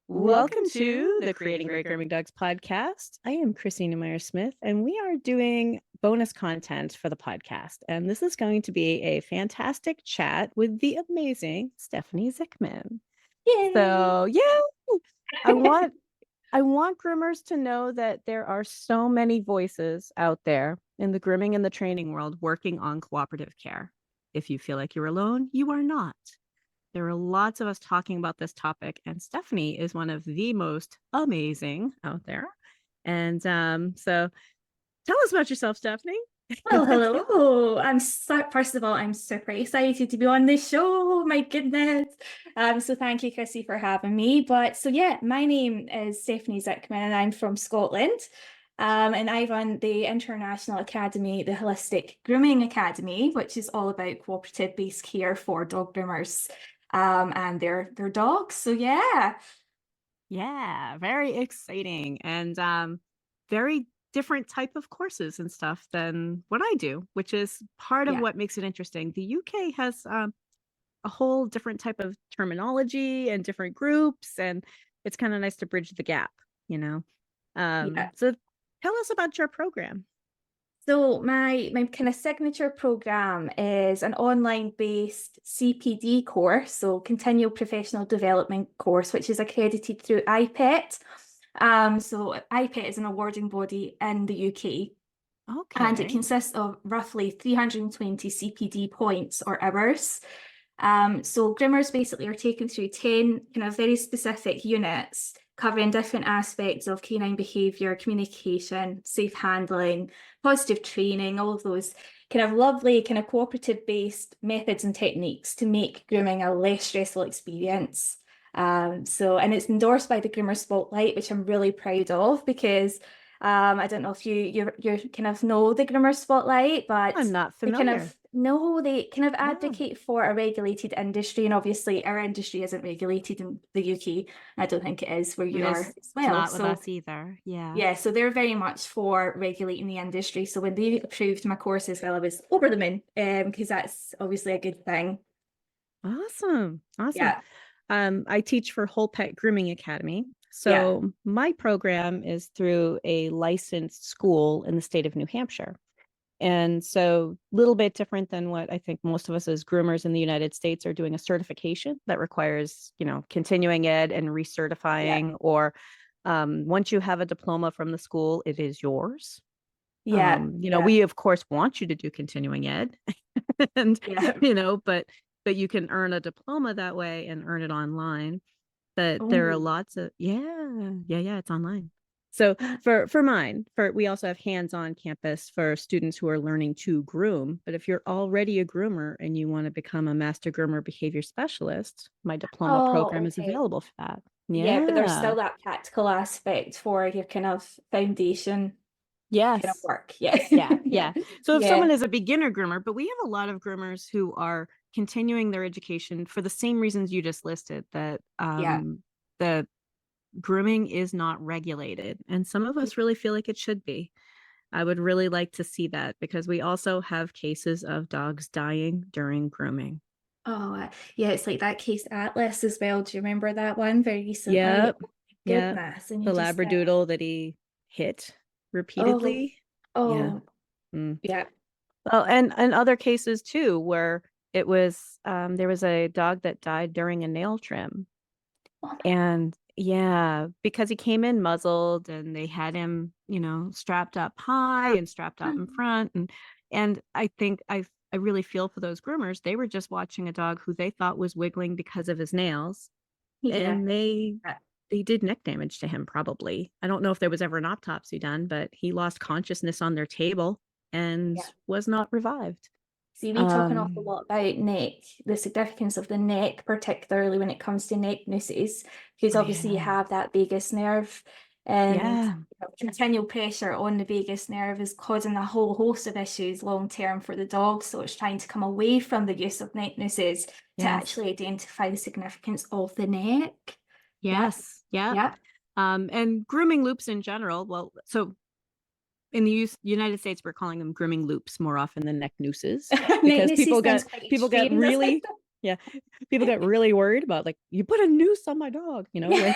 Welcome to the Creating Great Grooming Dogs podcast. I am Chrissy Smith, and we are doing bonus content for the podcast. And this is going to be a fantastic chat with the amazing Stephanie Zikmann. Yay! So, I want groomers to know that there are so many voices out there in the grooming and the training world working on cooperative care. If you feel like you're alone, you are not. There are lots of us talking about this topic, and Stephanie is one of the most amazing out there. And so tell us about yourself, Stephanie. Well, hello. First of all, I'm super excited to be on this show. My goodness. So thank you, Chrissy, for having me. My name is Stephanie Zikmann, and I'm from Scotland. And I run the International Academy, the Holistic Grooming Academy, which is all about cooperative-based care for dog groomers, and their dogs. So yeah. Yeah, very exciting and very different type of courses and stuff than what I do, which is part of what makes it interesting. The UK has a whole different type of terminology and different groups, and it's kind of nice to bridge the gap, you know. So tell us about your program. So my kind of signature program is an online-based CPD course, so continual professional development course, which is accredited through IPET. So IPET is an awarding body in the UK. Okay. And it consists of roughly 320 CPD points or hours. So groomers basically are taken through 10 kind of very specific units covering different aspects of canine behaviour, communication, safe handling, positive training, all of those kind of lovely kind of cooperative-based methods and techniques to make grooming a less stressful experience. And it's endorsed by the Groomer Spotlight, which I'm really proud of because I don't know if you kind of know the Groomer Spotlight, but I'm not familiar. They kind of advocate for a regulated industry, and obviously our industry isn't regulated in the UK. I don't think it is where you are as well. Not with us either. Yeah, so they're very much for regulating the industry. So when they approved my course as well, I was over the moon, because that's obviously a good thing. Awesome. Yeah. I teach for Whole Pet Grooming Academy. So my program is through a licensed school in the state of New Hampshire. And so a little bit different than what I think most of us as groomers in the United States are doing, a certification that requires, continuing ed and recertifying, or once you have a diploma from the school, it is yours. We of course want you to do continuing ed and, but you can earn a diploma that way and earn it online. But there are lots of, it's online. So we also have hands-on campus for students who are learning to groom. But if you're already a groomer and you want to become a master groomer behavior specialist, my diploma program is available for that. Yeah, but there's still that practical aspect for your kind of foundation kind of work. Yeah. So if someone is a beginner groomer, but we have a lot of groomers who are continuing their education for the same reasons you just listed, that the grooming is not regulated, and some of us really feel like it should be. I would really like to see that, because we also have cases of dogs dying during grooming. Oh, yeah, it's like that case Atlas as well. Do you remember that one very recently? Yep. Oh, goodness. And the Labradoodle that he hit repeatedly. Yeah. Well, and other cases too, where it was there was a dog that died during a nail trim. And because he came in muzzled, and they had him, strapped up high and strapped out in front. And I think I really feel for those groomers. They were just watching a dog who they thought was wiggling because of his nails. And they did neck damage to him, probably. I don't know if there was ever an autopsy done, but he lost consciousness on their table and was not revived. See, we talk an awful lot about neck, the significance of the neck, particularly when it comes to neck nooses, because obviously you have that vagus nerve, and continual pressure on the vagus nerve is causing a whole host of issues long term for the dog. So it's trying to come away from the use of neck nooses to actually identify the significance of the neck. And grooming loops in general. Well, so in the United States, we're calling them grooming loops more often than neck nooses, because people get really Yeah. People get really worried about like, you put a noose on my dog, you know, when,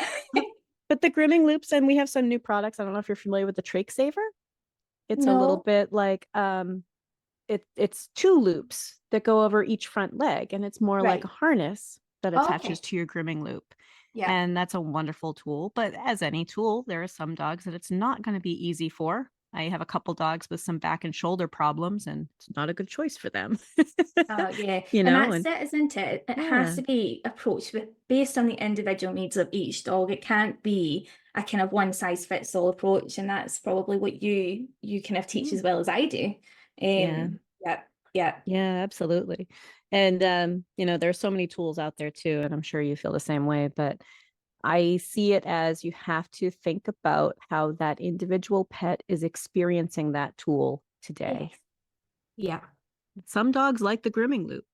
but the grooming loops, and we have some new products. I don't know if you're familiar with the Trach Saver. It's a little No. bit like, it's two loops that go over each front leg, and it's more like Right. a harness that Oh, attaches okay. to your grooming loop. Yeah. And that's a wonderful tool. But as any tool, there are some dogs that it's not going to be easy for. I have a couple dogs with some back and shoulder problems, and it's not a good choice for them. Yeah. You And know, that's and it, isn't it? It has yeah. to be approached based on the individual needs of each dog. It can't be a kind of one size fits all approach. And that's probably what you kind of teach as well as I do. Yeah. Yeah. Yeah. Yeah, absolutely. And you know, there's so many tools out there too, and I'm sure you feel the same way, but I see it as you have to think about how that individual pet is experiencing that tool today. Yes. Yeah. Some dogs like the grooming loop.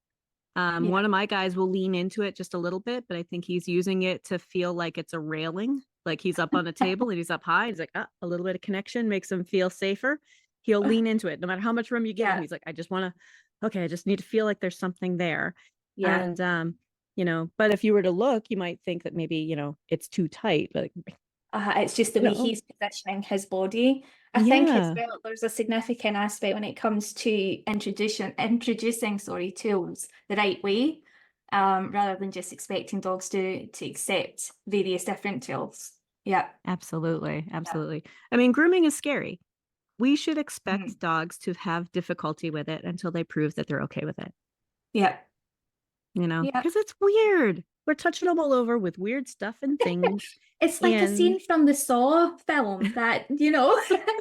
Yeah. One of my guys will lean into it just a little bit, but I think he's using it to feel like it's a railing, like he's up on a table and he's up high. He's like, ah, a little bit of connection makes him feel safer. He'll lean into it no matter how much room you give him. Yeah. He's like, I just want to, okay, I just need to feel like there's something there. Yeah. And, you know, but if you were to look, you might think that maybe, you know, it's too tight, but It's just the way no, he's positioning his body. I think as yeah, well, there's a significant aspect when it comes to introducing, sorry, tools the right way, rather than just expecting dogs to accept various different tools. Yeah. absolutely. Yeah. Absolutely. I mean, grooming is scary. We should Mhm. expect dogs to have difficulty with it until they prove that they're okay with it. Yeah. You know, Yeah. because it's weird. We're touching them all over with weird stuff and things. It's like a And, scene from the Saw film that, it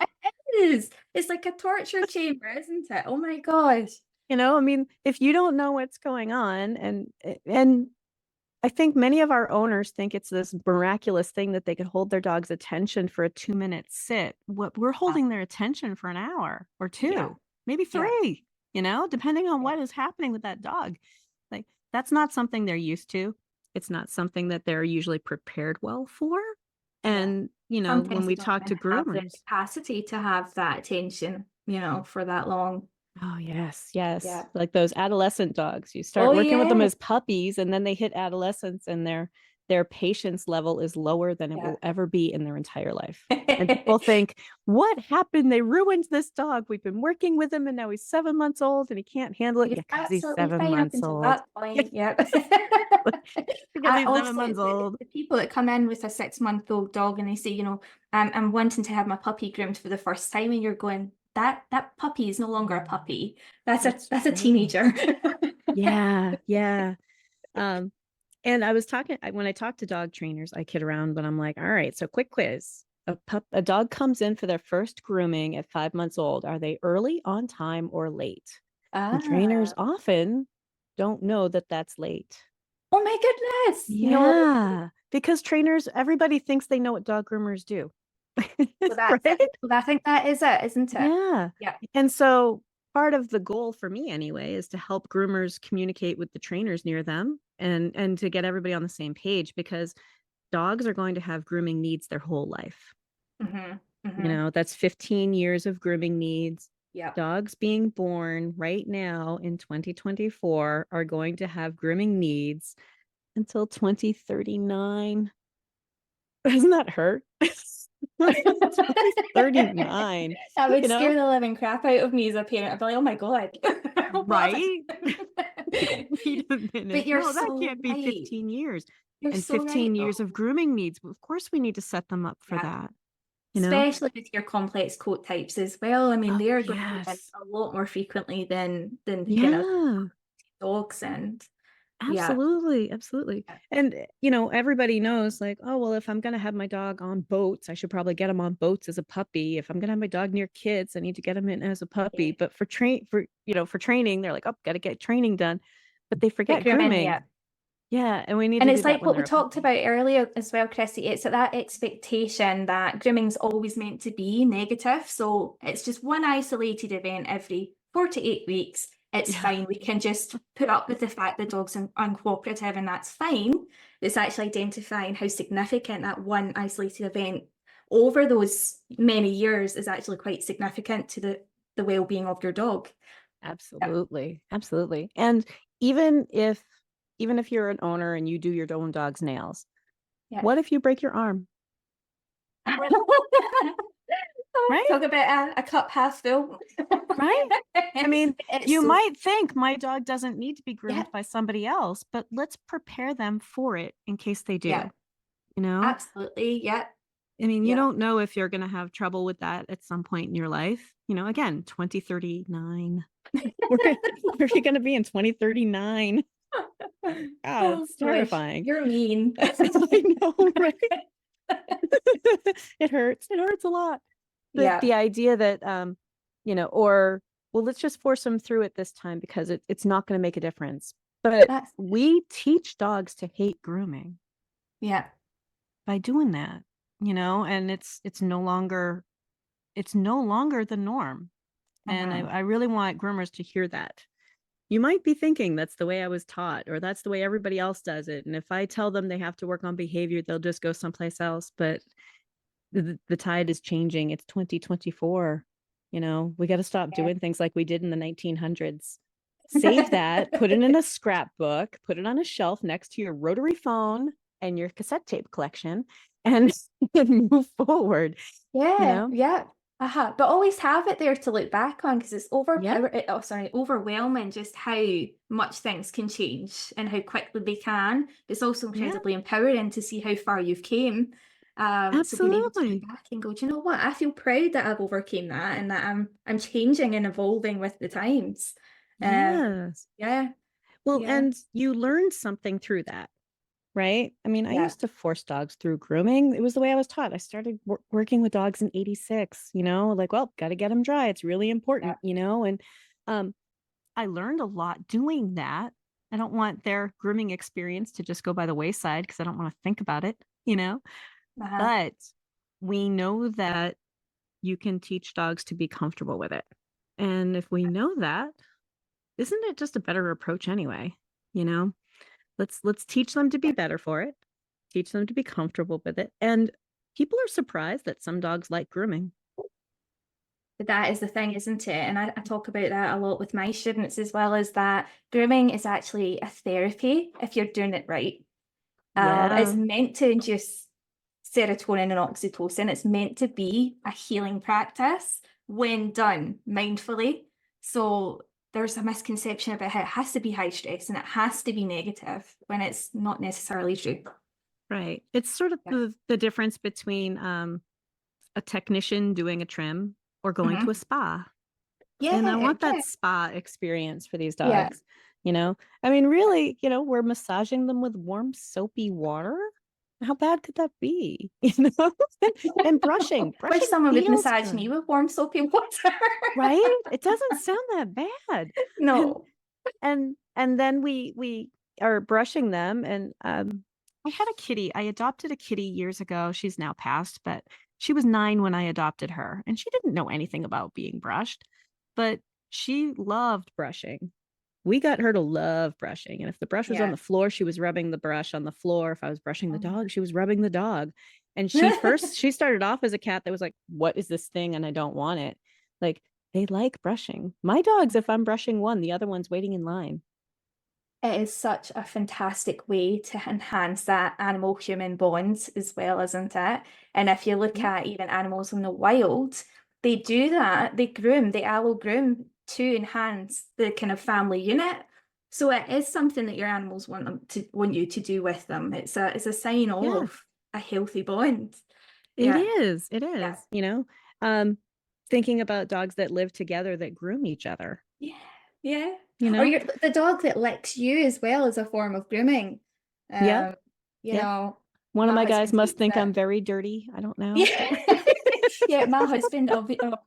is. It's like a torture chamber, isn't it? Oh my gosh. you know, I mean, if you don't know what's going on, and I think many of our owners think it's this miraculous thing that they could hold their dog's attention for a 2-minute sit. What we're Yeah. holding their attention for an hour or Yeah. two, maybe Yeah. three, you know, depending on Yeah. what is happening with that dog. Like that's not something they're used to. It's not something that they're usually prepared well for. Yeah. And, you know, when Sometimes they we don't talk even to have the groomers, capacity to have that attention, for that long. oh, yes, yes. Yeah. Like those adolescent dogs. You start Oh, working with them yeah. as puppies and then they hit adolescence and their patience level is lower than it Yeah. will ever be in their entire life. And people think, what happened? They ruined this dog. We've been working with him and now he's 7 months old and he can't handle it. He was Yeah, because he's absolutely seven fine up months until old. that point. Yeah. Because I he's seven also, months old. the people that come in with a 6-month-old dog and they say, I'm wanting to have my puppy groomed for the first time, and you're going, that puppy is no longer a puppy. It's That's a true. teenager. Yeah, yeah. Um, And I was talking when I talk to dog trainers, I kid around, but I'm like, all right, so quick quiz. A dog comes in for their first grooming at 5 months old. Are they early, on time, or late? And trainers Ah. often don't know that that's late. Oh my goodness. No. Yeah, because trainers, everybody thinks they know what dog groomers do. So that's Right? it. Well, I think that is it, isn't it? Yeah. Yeah. And so part of the goal for me anyway is to help groomers communicate with the trainers near them and to get everybody on the same page because dogs are going to have grooming needs their whole life. Mm-hmm. You Mm-hmm. know, that's 15 years of grooming needs. Yeah. Dogs being born right now in 2024 are going to have grooming needs until 2039. Doesn't that hurt? 2039, That would you scare know, the living crap out of me as a parent. I'd be like, oh my God. What? right? Wait a But minute. you're No, that so can't be right. 15 years. You're And so right, 15 years though. of grooming needs. Of course, we need to set them up for Yeah. that, you know? Especially with your complex coat types as well. I mean, Oh, they're going to be in yes. a lot more frequently than kind of Yeah. dogs and yeah. Absolutely, absolutely. Yeah. And you know, everybody knows like, oh, well, if I'm going to have my dog on boats, I should probably get him on boats as a puppy. If I'm going to have my dog near kids, I need to get him in as a puppy. Yeah. But for training, they're like, oh, got to get training done. But they But forget grooming, grooming. yeah. Yeah, and we need And to do it's that like when what we they're a talked puppy. about earlier as well, Chrissy. It's that expectation that grooming's always meant to be negative. So it's just one isolated event every 4 to 8 weeks. It's Yeah. fine. We can just put up with the fact the dog's uncooperative, and that's fine. It's actually identifying how significant that one isolated event over those many years is actually quite significant to the well-being of your dog. Yeah. Absolutely. Absolutely. And even if even if you're an owner and you do your own dog's nails, Yeah. what if you break your arm? Right? Talk about a cup half full. Right? I mean, you might think my dog doesn't need to be groomed by somebody else, but let's prepare them for it in case they do. Yeah. You know? Absolutely. Yeah. I mean, you don't know if you're going to have trouble with that at some point in your life. You know, again, 2039. Where are you going to be in 2039? Oh, it's terrifying. You're mean. I know, right? It hurts. It hurts a lot. But the idea that, you know, or, well, let's just force them through it this time because it's not going to make a difference. But we teach dogs to hate grooming. Yeah. By doing that, you know, and it's no longer the norm. And I really want groomers to hear that. You might be thinking that's the way I was taught, or that's the way everybody else does it. And if I tell them they have to work on behavior, they'll just go someplace else. But the tide is changing. It's 2024. You know, we got to stop doing things like we did in the 1900s. Save that, put it in a scrapbook, put it on a shelf next to your rotary phone and your cassette tape collection, and move forward. Yeah, you know? yeah. But always have it there to look back on, because it's overwhelming just how much things can change and how quickly they can. It's also incredibly empowering to see how far you've came. Absolutely. So being able to look back and go, do you know what? I feel proud that I've overcame that and that I'm changing and evolving with the times. Yes. Yeah. Well, and you learned something through that, right? I mean, I used to force dogs through grooming. It was the way I was taught. I started working with dogs in 86, you know, like, well, got to get them dry. It's really important, you know, and I learned a lot doing that. I don't want their grooming experience to just go by the wayside because I don't want to think about it, you know, but we know that you can teach dogs to be comfortable with it. And if we know that, isn't it just a better approach anyway? You know, let's teach them to be better for it, teach them to be comfortable with it. And people are surprised that some dogs like grooming. But that is the thing, isn't it? And I talk about that a lot with my students as well, is that grooming is actually a therapy if you're doing it right. It's meant to induce serotonin and oxytocin. It's meant to be a healing practice when done mindfully. So there's a misconception about how it has to be high stress and it has to be negative when it's not necessarily true. Right. It's sort of the difference between a technician doing a trim or going to a spa. And I want that spa experience for these dogs. You know, I mean, really, you know, we're massaging them with warm, soapy water. How bad could that be? You know, and brushing. Wish someone would massage me with warm, soapy water. Right? It doesn't sound that bad. No. And then we are brushing them. And I had a kitty. I adopted a kitty years ago. She's now passed, but she was 9 when I adopted her, and she didn't know anything about being brushed, but she loved brushing. We got her to love brushing. And if the brush was on the floor, she was rubbing the brush on the floor. If I was brushing the dog, she was rubbing the dog. And she started off as a cat that was like, what is this thing? And I don't want it. Like, they like brushing. My dogs, if I'm brushing one, the other one's waiting in line. It is such a fantastic way to enhance that animal-human bond as well, isn't it? And if you look at even animals in the wild, they do that. They groom, they allo groom to enhance the kind of family unit. So it is something that your animals want you to do with them. It's a sign of a healthy bond. It is. You know, thinking about dogs that live together that groom each other. Yeah. You know, or the dog that licks you as well as a form of grooming. You know, one of my guys must think I'm very dirty. I don't know. Yeah, my husband,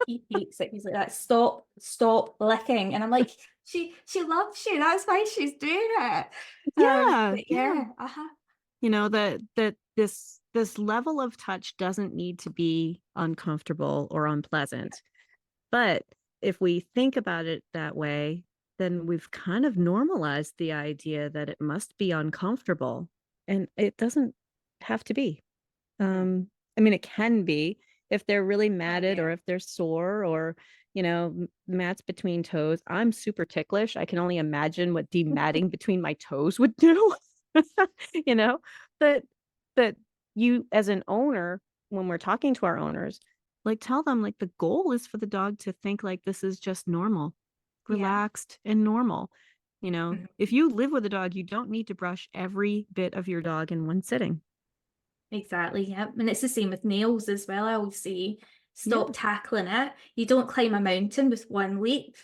he hates it. He's like, that stop licking. And I'm like, she loves you. That's why she's doing it. You know, that this level of touch doesn't need to be uncomfortable or unpleasant. But if we think about it that way, then we've kind of normalized the idea that it must be uncomfortable, and it doesn't have to be. I mean, it can be if they're really matted or if they're sore, or, mats between toes. I'm super ticklish. I can only imagine what dematting between my toes would do. you know, but you as an owner, when we're talking to our owners, like tell them like the goal is for the dog to think like this is just normal, Yeah. relaxed and normal. Mhm. If you live with a dog, you don't need to brush every bit of your dog in one sitting. Exactly. Yeah. And it's the same with nails as well. I always say, Yeah. stop tackling it. You don't climb a mountain with one leap.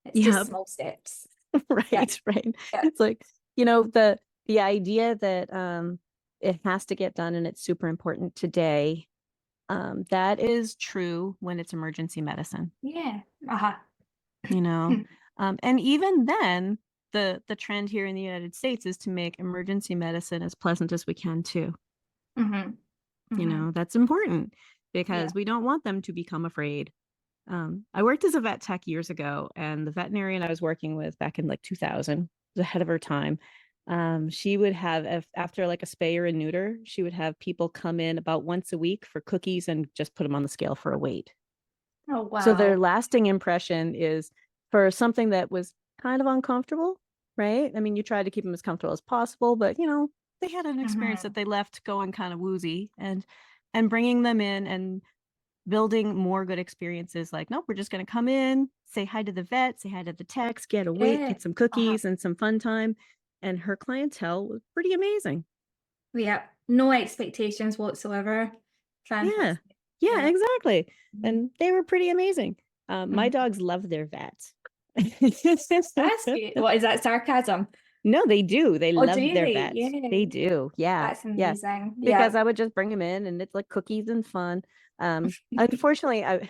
It's Yeah. just small steps. Yeah. Right. Right. Yeah. It's like, the idea that it has to get done and it's super important today. That is true when it's emergency medicine, Yeah. Uh-huh. you know. And even then, the trend here in the United States is to make emergency medicine as pleasant as we can too. Mm-hmm. Mm-hmm. That's important Yeah. because we don't want them to become afraid. I worked as a vet tech years ago, and the veterinarian I was working with back in like 2000 was ahead of her time. She would have, after like a spay or a neuter, she would have people come in about once a week for cookies and just put them on the scale for a weight. Oh, So their wow. lasting impression is for something that was kind of uncomfortable, right? I mean, you try to keep them as comfortable as possible, but they had an experience Mm-hmm. that they left going kind of woozy, and bringing them in and building more good experiences like, nope, we're just going to come in, say hi to the vet, say hi to the techs, get a weight, Yeah. get some Uh-huh. cookies and some fun time. And her clientele was pretty amazing. Yeah. No expectations whatsoever. Yeah. Fantastic. Yeah, Yeah. exactly. Mhm. And they were pretty amazing. My Mhm. dogs love their vets. That's good. What is that sarcasm? No, they do. They Oh, do love their they? vets. Yeah. They do. Yeah. That's Yeah. amazing. Because Yeah. I would just bring them in and it's like cookies and fun. Unfortunately, I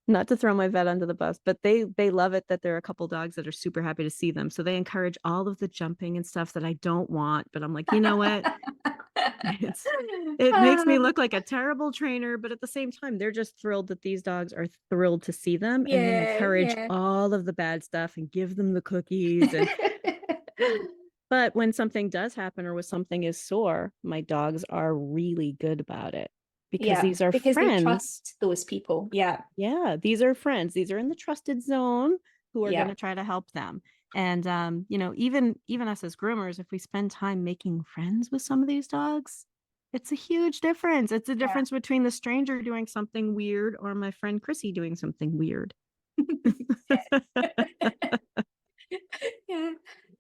not to throw my vet under the bus, but they love it that there are a couple dogs that are super happy to see them. So they encourage all of the jumping and stuff that I don't want. But I'm like, you know what? It makes me Ah, look like a terrible trainer, but at the same time, they're just thrilled that these dogs are thrilled to see them, and they yeah, encourage yeah. all of the bad stuff and give them the cookies. And but when something does happen or when something is sore, my dogs are really good about it because Yeah, these are because they friends. trust those people. Yeah, Yeah, these are friends. These are in the trusted zone who are going yeah, to try to help them. And even us as groomers, if we spend time making friends with some of these dogs, it's a huge difference. It's a yeah. difference between the stranger doing something weird or my friend Chrissy doing something weird. Yeah,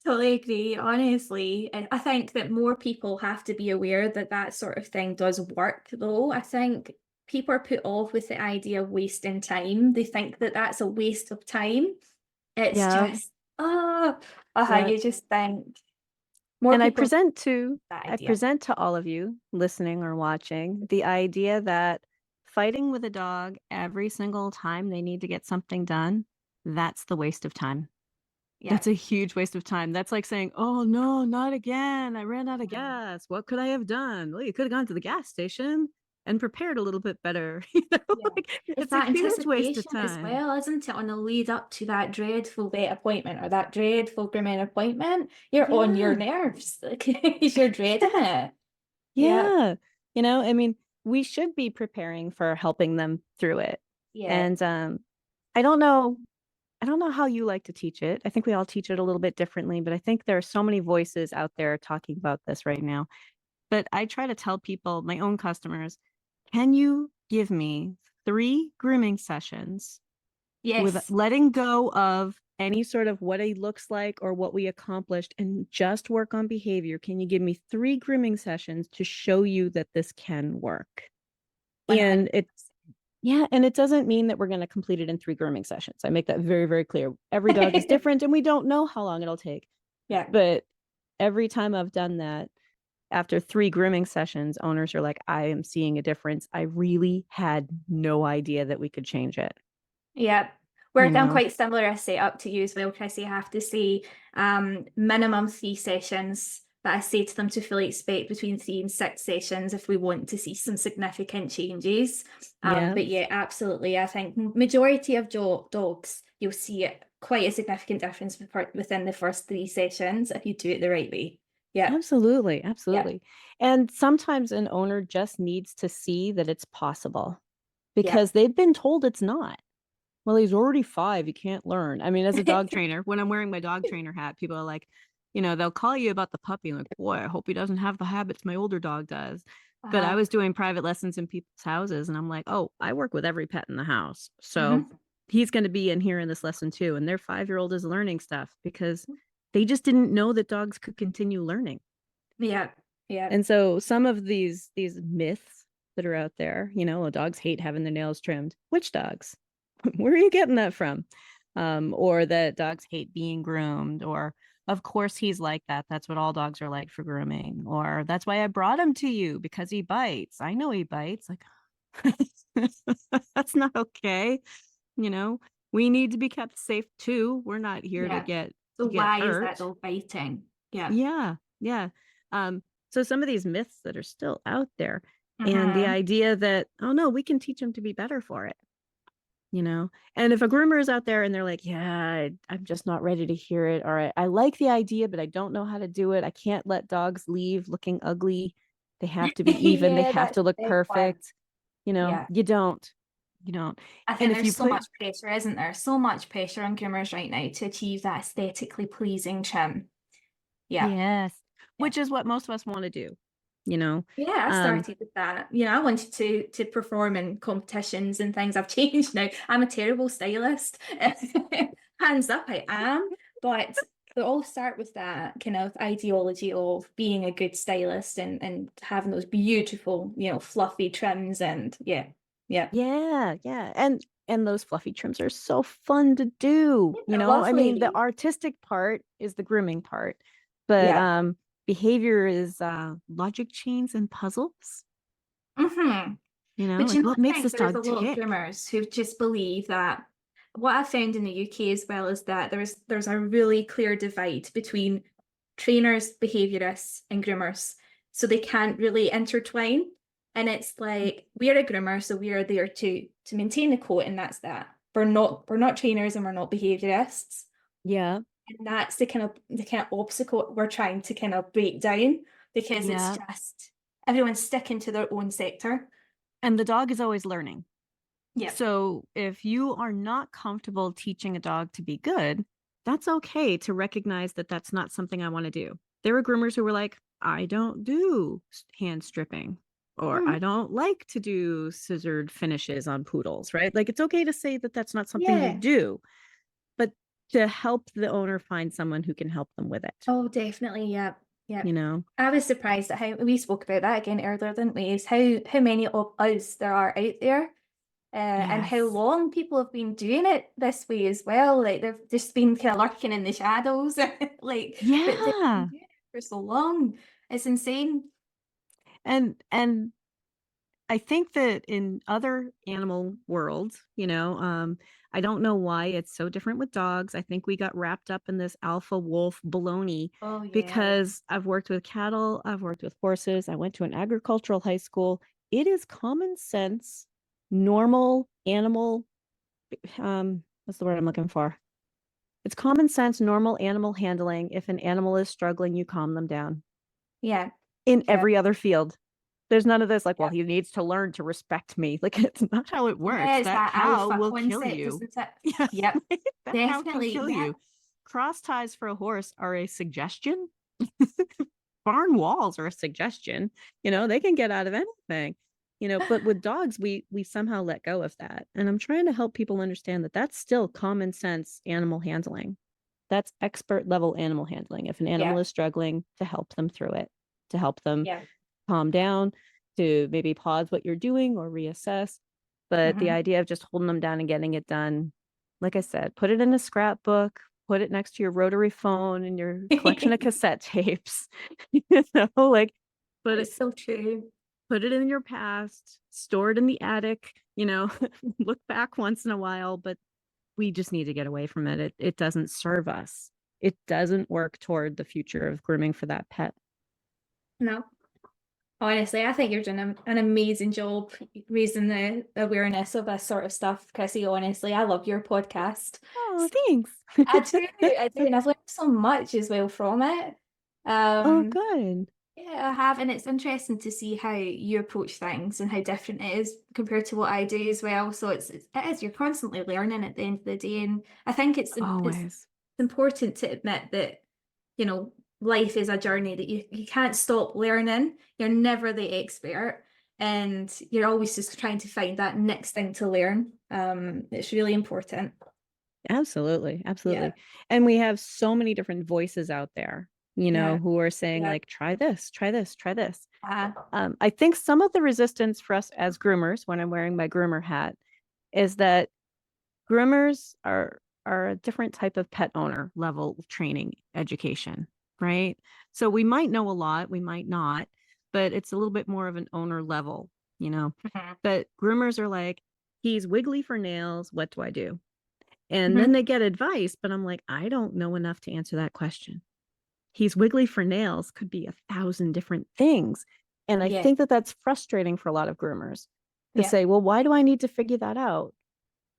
totally agree, honestly. And I think that more people have to be aware that that sort of thing does work, though. I think people are put off with the idea of wasting time. They think that that's a waste of time. It's Yeah, just, yeah. you just think more And people know that I idea. present to all of you listening or watching the idea that fighting with a dog every single time they need to get something done, that's the waste of time. Yeah. That's a huge waste of time. That's like saying, "Oh no, not again. I ran out of Mhm. gas. What could I have done?" Well, you could have gone to the gas station and prepared a little bit better. Yeah. Like It's it's a that huge waste of anticipation as time. well, isn't it? On the lead up to that dreadful vet appointment or that dreadful grooming appointment, you're on your Yeah. nerves. Like you're dreading it. Yeah. Yeah. I mean, we should be preparing for helping them through it. Yeah. And I don't know I don't know how you like to teach it. I think we all teach it a little bit differently, but I think there are so many voices out there talking about this right now. But I try to tell people, my own customers, can you give me 3 grooming sessions with Yes. letting go of any sort of what he looks like or what we accomplished and just work on behavior? Can you give me 3 grooming sessions to show you that this can work? And 100%. it doesn't mean that we're going to complete it in 3 grooming sessions. I make that very, very clear. Every dog is different and we don't know how long it'll take. Yeah. But every time I've done that, after 3 grooming sessions, owners are like, I am seeing a difference. I really had no idea that we could change it. Yeah. You I'm know? quite similar a setup to you as well, Chrissy. I have to say, minimum 3 sessions, but I say to them to fully expect between 3 and 6 sessions if we want to see some significant changes. Yeah, But yeah, absolutely. I think majority of dogs, you'll see quite a significant difference within the first 3 sessions if you do it the right way. Yeah. absolutely. Yeah. Absolutely. And sometimes an owner just needs to see that it's possible Yeah. because they've been told it's not. well, he's already 5. He can't learn. I mean, as a dog trainer, when I'm wearing my dog trainer hat, people are like, they'll call you about the puppy. Like, boy, I hope he doesn't have the habits my older dog does. But I Uh-huh. was doing private lessons in people's houses, and I'm like, oh, I work with every pet in the house. So Hmm. he's going to be in here in this lesson too. And their 5-year-old is learning stuff because they just didn't know that dogs could continue learning. Yeah. Yeah. And so some of these myths that are out there, dogs hate having their nails trimmed. Which dogs? Where are you getting that from? Or that dogs hate being groomed, or of course he's like that. That's what all dogs are like for grooming. Or that's why I brought him to you because he bites. I know he bites. Like, that's not okay. We need to be kept safe too. We're not here to Yeah. get So why is that hurt. though biting? Yeah. Yeah, yeah. So some of these myths that are still out there, and the Hmm. idea that, oh no, we can teach them to be better for it. And if a groomer is out there and they're like, yeah, I'm just not ready to hear it, or I like the idea but I don't know how to do it, I can't let dogs leave looking ugly, they have to be even, they Yeah, have that's to look a big one. perfect. Yeah. You don't. I And think if there's you so put much pressure, isn't there? So much pressure on groomers right now to achieve that aesthetically pleasing trim. Yeah. yes, Yeah. which is what most of us want to do you know Yeah, I um started with that. I wanted to perform in competitions and things. I've changed now. I'm a terrible stylist. Hands up, I am. But they all start with that kind of ideology of being a good stylist and having those beautiful, fluffy trims and yeah, yeah. yeah, and those fluffy trims are so fun to do. They're I mean, the lovely. artistic part is the grooming part, but Yeah. behavior is logic chains and puzzles. Mm-hmm. But Like what I makes think this there's a dog lot of tick? groomers who just believe that what I found in the UK as well is that there's a really clear divide between trainers, behaviorists, and groomers. So they can't really intertwine. And it's like we're a groomer, so we are there to maintain the coat, and that's that. We're not trainers and we're not behaviorists. Yeah, And that's the kind of obstacle we're trying to kind of break down because it's yeah. just everyone's sticking to their own sector. And the dog is always learning. Yeah. So if you are not comfortable teaching a dog to be good, that's okay to recognize that that's not something I want to do. There are groomers who were like, I don't do hand stripping, or I Mhm. don't like to do scissored finishes on poodles, right? Like it's okay to say that that's not something you Yeah. do, but to help the owner find someone who can help them with it, Oh, definitely. Yeah. Yeah. you know? I was surprised at how we spoke about that again earlier, didn't we? Is how many of us there are out there, and how Yes. long people have been doing it this way as well. Like they've just been kind of lurking in the shadows, but they've been Yeah. doing it for so long. It's insane. And I think that in other animal worlds, I don't know why it's so different with dogs. I think we got wrapped up in this alpha wolf baloney Oh yeah. because I've worked with cattle, I've worked with horses, I went to an agricultural high school. It is common sense, normal animal, what's the word I'm looking for? It's common sense, normal animal handling. If an animal is struggling, you calm them down. Yeah. In Yeah. every other field, there's none of this like, well, Yeah. he needs to learn to respect me. Like, it's not how it Yeah. works. It's That that cow alpha will kill concept, you. isn't it? Yeah. Yep. That cow can Definitely. kill Yeah. you. Cross ties for a horse are a suggestion. Barn walls are a suggestion. They can get out of anything. But with dogs, we somehow let go of that. And I'm trying to help people understand that that's still common sense animal handling. That's expert level animal handling. If an animal Yeah. is struggling, to help them through it, to help them Yeah. calm down, to maybe pause what you're doing or reassess. But the Hmm. idea of just holding them down and getting it done, like I said, put it in a scrapbook, put it next to your rotary phone and your collection of cassette tapes, like put it It's so true. put it in your past, store it in the attic, look back once in a while, but we just need to get away from it. It doesn't serve us. It doesn't work toward the future of grooming for that pet. No. Honestly, I think you're doing an amazing job raising the awareness of this sort of stuff, Chrissy. Honestly, I love your podcast. Oh, thanks. I do, and I've learned so much as well from it. Oh, Um, good. Yeah, I have, and it's interesting to see how you approach things and how different it is compared to what I do as well. So it is, you're constantly learning at the end of the day, and I think it's Always. important to admit that, you know, life is a journey, that you can't stop learning. You're never the expert, and you're always just trying to find that next thing to learn. It's really important. Absolutely. Yeah. Absolutely. And we have so many different voices out there, you know, Yeah. who are saying Yeah. like, try this, try this, try this. Uh, I think some of the resistance for us as groomers, when I'm wearing my groomer hat, is that groomers are a different type of pet owner level of training education, right? So we might know a lot, we might not, but it's a little bit more of an owner level, you know. mhm, But groomers are like, he's wiggly for nails, what do I do? And then mhm. they get advice, but I'm like, I don't know enough to answer that question. He's wiggly for nails could be 1,000 different things. And I Yeah. think that that's frustrating for a lot of groomers to Yeah. say, well, why do I need to figure that out?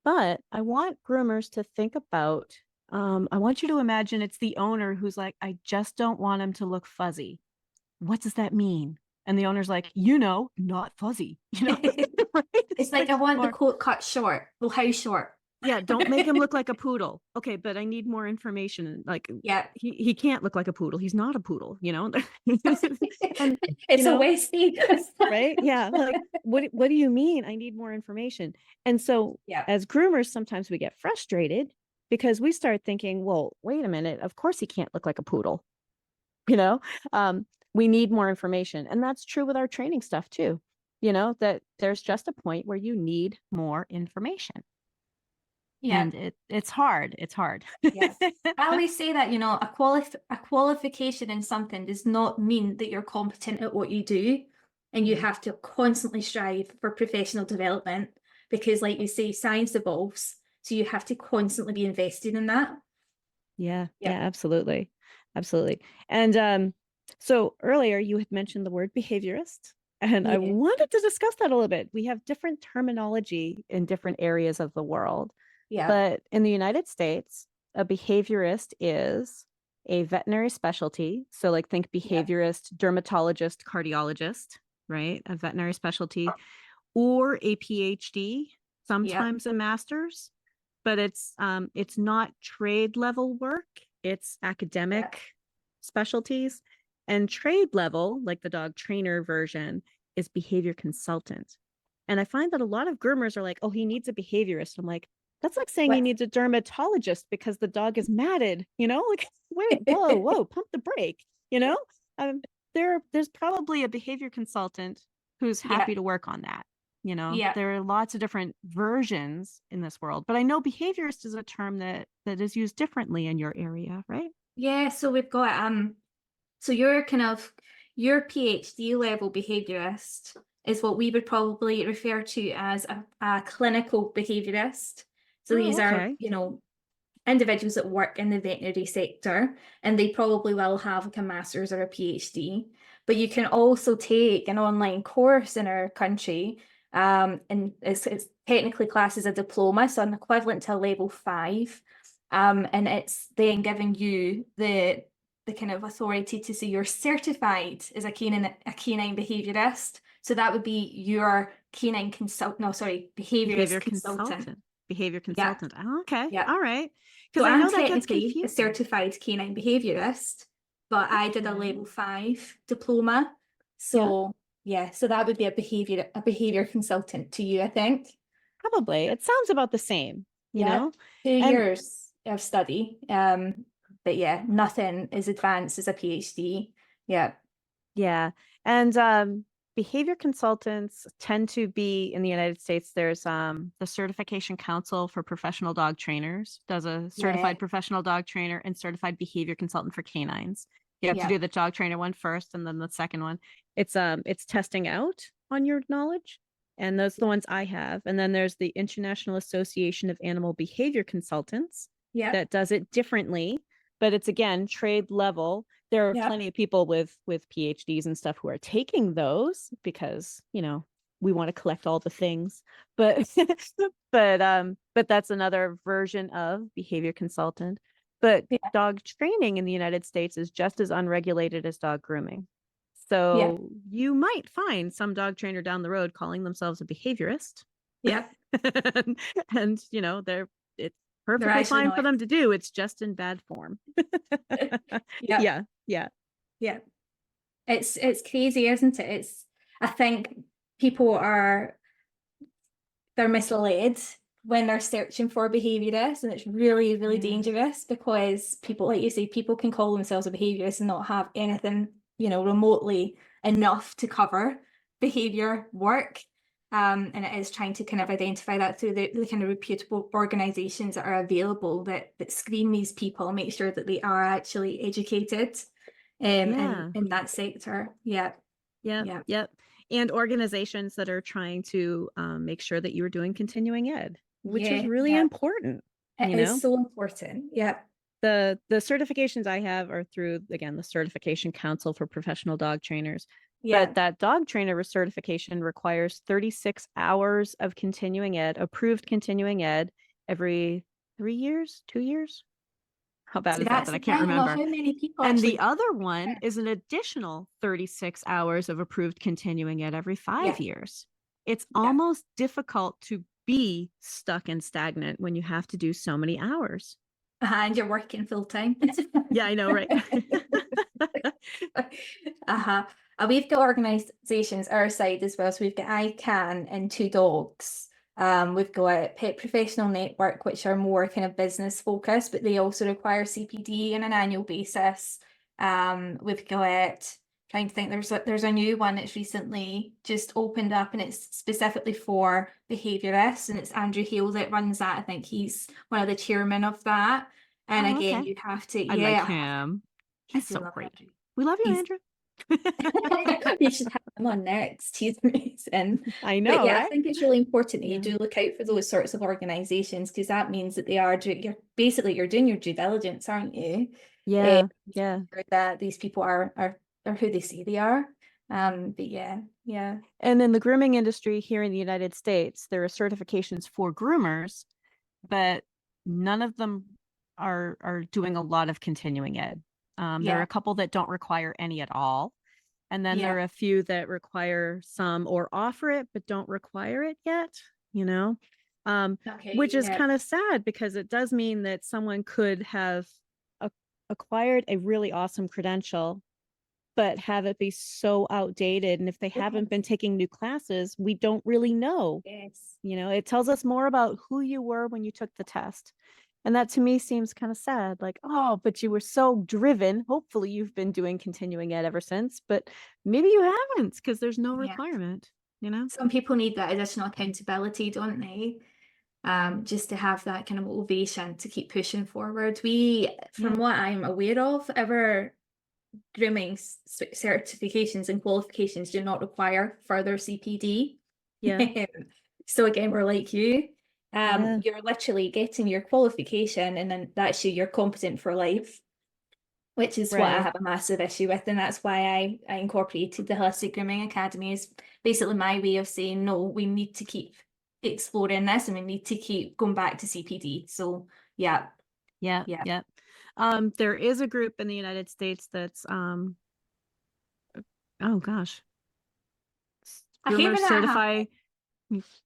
But I want groomers to think about, I want you to imagine it's the owner who's like, I just don't want him to look fuzzy. What does that mean? And the owner's like, not fuzzy, right? It's like, I want the Or coat cut short. Well, how short? yeah, don't make him look like a poodle. Okay, but I need more information. Like Yeah. he can't look like a poodle. He's not a poodle, and It's a Westie. right? Yeah, like what do you mean? I need more information. And so Yeah. as groomers, sometimes we get frustrated because we start thinking, well, wait a minute, of course he can't look like a poodle, you know? Um, we need more information. And that's true with our training stuff too. That there's just a point where you need more information. Yeah. And it's hard. It's hard. Yeah. I always say that, a qualification in something does not mean that you're competent at what you do. And you Mhm. have to constantly strive for professional development because, like you say, science evolves. So you have to constantly be invested in that. Yeah, Yeah. yeah, absolutely. Absolutely. And so earlier you had mentioned the word behaviorist, and I Yeah. wanted to discuss that a little bit. We have different terminology in different areas of the world, Yeah. but in the United States, a behaviorist is a veterinary specialty. So like think Yeah. behaviorist, dermatologist, cardiologist, right? A veterinary specialty or a PhD, Yeah. sometimes a master's, but it's not trade level work, it's Yeah. academic specialties. And trade level, like the dog trainer version, is behavior consultant. And I find that a lot of groomers are like, oh, he needs a behaviorist. I'm like, that's like saying he What? needs a dermatologist because the dog is matted, like, wait, whoa, pump the brake, you know? Um, there's probably a behavior consultant who's Yeah. happy to work on that. Yeah. There are lots of different versions in this world, but I know behaviorist is a term that is used differently in your area, right? Yeah. So we've got so you're kind of your PhD level behaviorist is what we would probably refer to as a clinical behaviorist. So Oh, these are, okay. individuals that work in the veterinary sector, and they probably will have like a master's or a PhD. But you can also take an online course in our country, and it's technically classed as a diploma, so an equivalent to a level 5. And it's then giving you the kind of authority to say you're certified as a canine behaviorist. So that would be your canine consult, no, sorry, behaviorist Behavior consultant. consultant. Behavior Yeah, consultant. Oh, okay. yeah. All right. So Because I I'm know that gets technically a confusing. certified canine behaviorist, but I did a Okay. level 5 diploma. Yeah, So yeah, so that would be a behavior consultant to you, I think. probably. It sounds about the same, you Yeah, know? two And years of study. But yeah, nothing as advanced as a PhD. Yeah. yeah. And behavior consultants tend to be in the United States. There's the Certification Council for Professional Dog Trainers does a Yeah. certified professional dog trainer and certified behavior consultant for canines. You have to Yeah. do the dog trainer one first and then the second one. It's testing out on your knowledge. And those are the ones I have. And then there's the International Association of Animal Behavior Consultants Yeah. that does it differently, but it's again trade level. There are Yeah. plenty of people with PhDs and stuff who are taking those because we want to collect all the things, but but that's another version of behavior consultant. But Yeah. dog training in the United States is just as unregulated as dog grooming. Yeah. So you might find some dog trainer down the road calling themselves a behaviorist. Yeah. And you know, it's They're perfectly actually fine for not. them to do. It's just in bad form. Yeah. Yeah. Yeah. Yeah. It's crazy, isn't it? I think people they're misled when they're searching for behaviorists, and it's really, really dangerous, because people, like you say, people can call themselves a behaviorist and not have anything, remotely enough to cover behavior work. And it is trying to kind of identify that through the kind of reputable organizations that are available that screen these people, make sure that they are actually educated in that sector. Yeah. Yep. Yep. And organizations that are trying to make sure that you're doing continuing ed, which is really important. It is so important. Yeah. The certifications I have are through, again, the Certification Council for Professional Dog Trainers. Yeah. But that dog trainer certification requires 36 hours of continuing ed, approved continuing ed, every 3 years, 2 years. How bad is that I can't remember. How many people and actually... the other one is an additional 36 hours of approved continuing ed every 5 years. It's almost difficult to be stuck and stagnant when you have to do so many hours. And you're working full time. Yeah, I know, right? We've got organizations our side as well. So we've got ICANN and Two Dogs. We've got Pet Professional Network, which are more kind of business focused, but they also require CPD on an annual basis. We've got, trying to think, there's a new one that's recently just opened up, and it's specifically for behaviorists, and it's Andrew Hale that runs that. I think he's one of the chairmen of that. And again, you have to, I like him. He's so great. Andrew. We love you, Andrew. You should have him on next. He's amazing. I know, but yeah, right? I think it's really important that you do look out for those sorts of organizations, because that means that they are doing, you're doing your due diligence, aren't you? Yeah. That these people are who they say they are. But yeah. And in the grooming industry here in the United States, there are certifications for groomers, but none of them are doing a lot of continuing ed. There are a couple that don't require any at all. And then there are a few that require some or offer it, but don't require it yet, which is kind of sad, because it does mean that someone could have acquired a really awesome credential, but have it be so outdated. And if they haven't been taking new classes, we don't really know. It tells us more about who you were when you took the test. And that to me seems kind of sad, like, oh, but you were so driven. Hopefully you've been doing continuing ed ever since, but maybe you haven't, because there's no requirement, Some people need that additional accountability, don't they? Just to have that kind of motivation to keep pushing forward. From what I'm aware of, our grooming certifications and qualifications do not require further CPD. So again, we're like you. You're literally getting your qualification, and then that's you're competent for life, which is what I have a massive issue with. And that's why I incorporated the Holistic Grooming Academy, is basically my way of saying, no, we need to keep exploring this, and we need to keep going back to CPD. So yeah. There is a group in the United States that's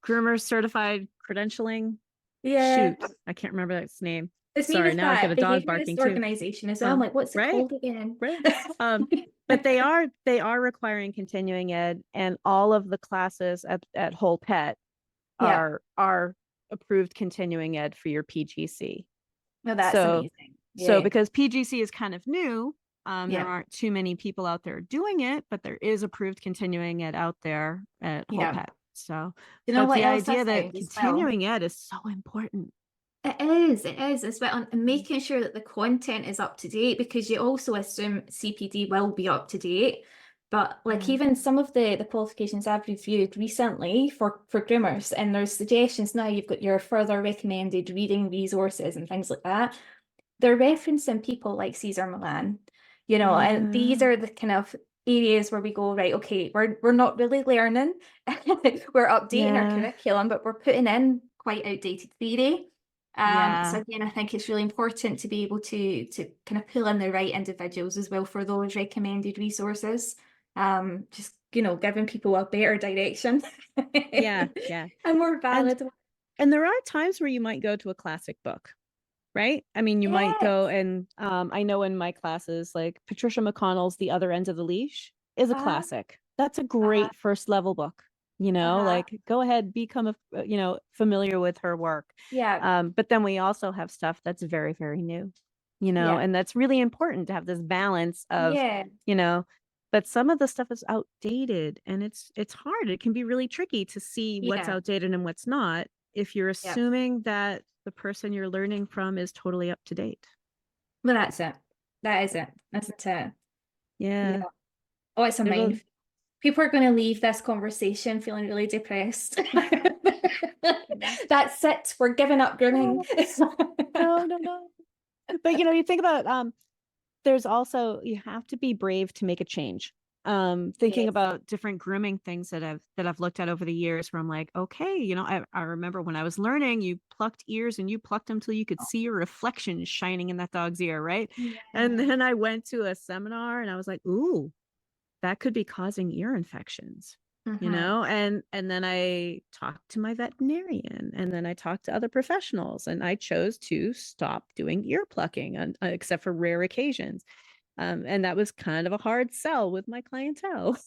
Groomers certified credentialing. Shoot, I can't remember its name. Sorry, now I've got a dog barking too. Organization as well. I'm like, what's it called again? But they are requiring continuing ed, and all of the classes at Whole Pet are approved continuing ed for your PGC. No, that's amazing. So because PGC is kind of new, there aren't too many people out there doing it, but there is approved continuing ed out there at Whole Pet. So you know what the else idea that continuing ed is so important. It is as well, and making sure that the content is up to date, because you also assume CPD will be up to date. But like even some of the qualifications I've reviewed recently for groomers, and there's suggestions now, you've got your further recommended reading resources and things like that. They're referencing people like Cesar Millan, and these are the kind of areas where we go, right, okay, we're not really learning. We're updating our curriculum, but we're putting in quite outdated theory. So again, I think it's really important to be able to kind of pull in the right individuals as well for those recommended resources. just, you know, giving people a better direction. Yeah, yeah. A more valid one. And there are times where you might go to a classic book, right? I mean, you might Yes. go and I know in my classes, like Patricia McConnell's The Other End of the Leash is a Uh-huh. classic. That's a Uh-huh. great first level book, you know, Uh-huh. like go ahead, become you know, familiar with her work. Yeah. But then we also have stuff that's very, very new, you know, Yeah. and that's really important to have this balance of, Yeah. you know, but some of the stuff is outdated and it's hard. It can be really tricky to see what's Yeah. outdated and what's not if you're Yep. assuming that the person you're learning from is totally up to date. Well, that's it. That is it, isn't it? Yeah. Yeah. Oh, it's a There's a mind. People are going to leave this conversation feeling really depressed. That's it. We're giving up grooming. no, no, no. But you know, you think about there's also you have to be brave to make a change. Thinking Yes. about different grooming things that I've looked at over the years where I'm like, okay, you know, I remember when I was learning, you plucked ears and you plucked them till you could see your reflection shining in that dog's ear, right? And Yeah. then I went to a seminar and I was like, ooh, that could be causing ear infections, you Mm-hmm. know. And then I talked to my veterinarian and then I talked to other professionals and I chose to stop doing ear plucking except for rare occasions. And that was kind of a hard sell with my clientele.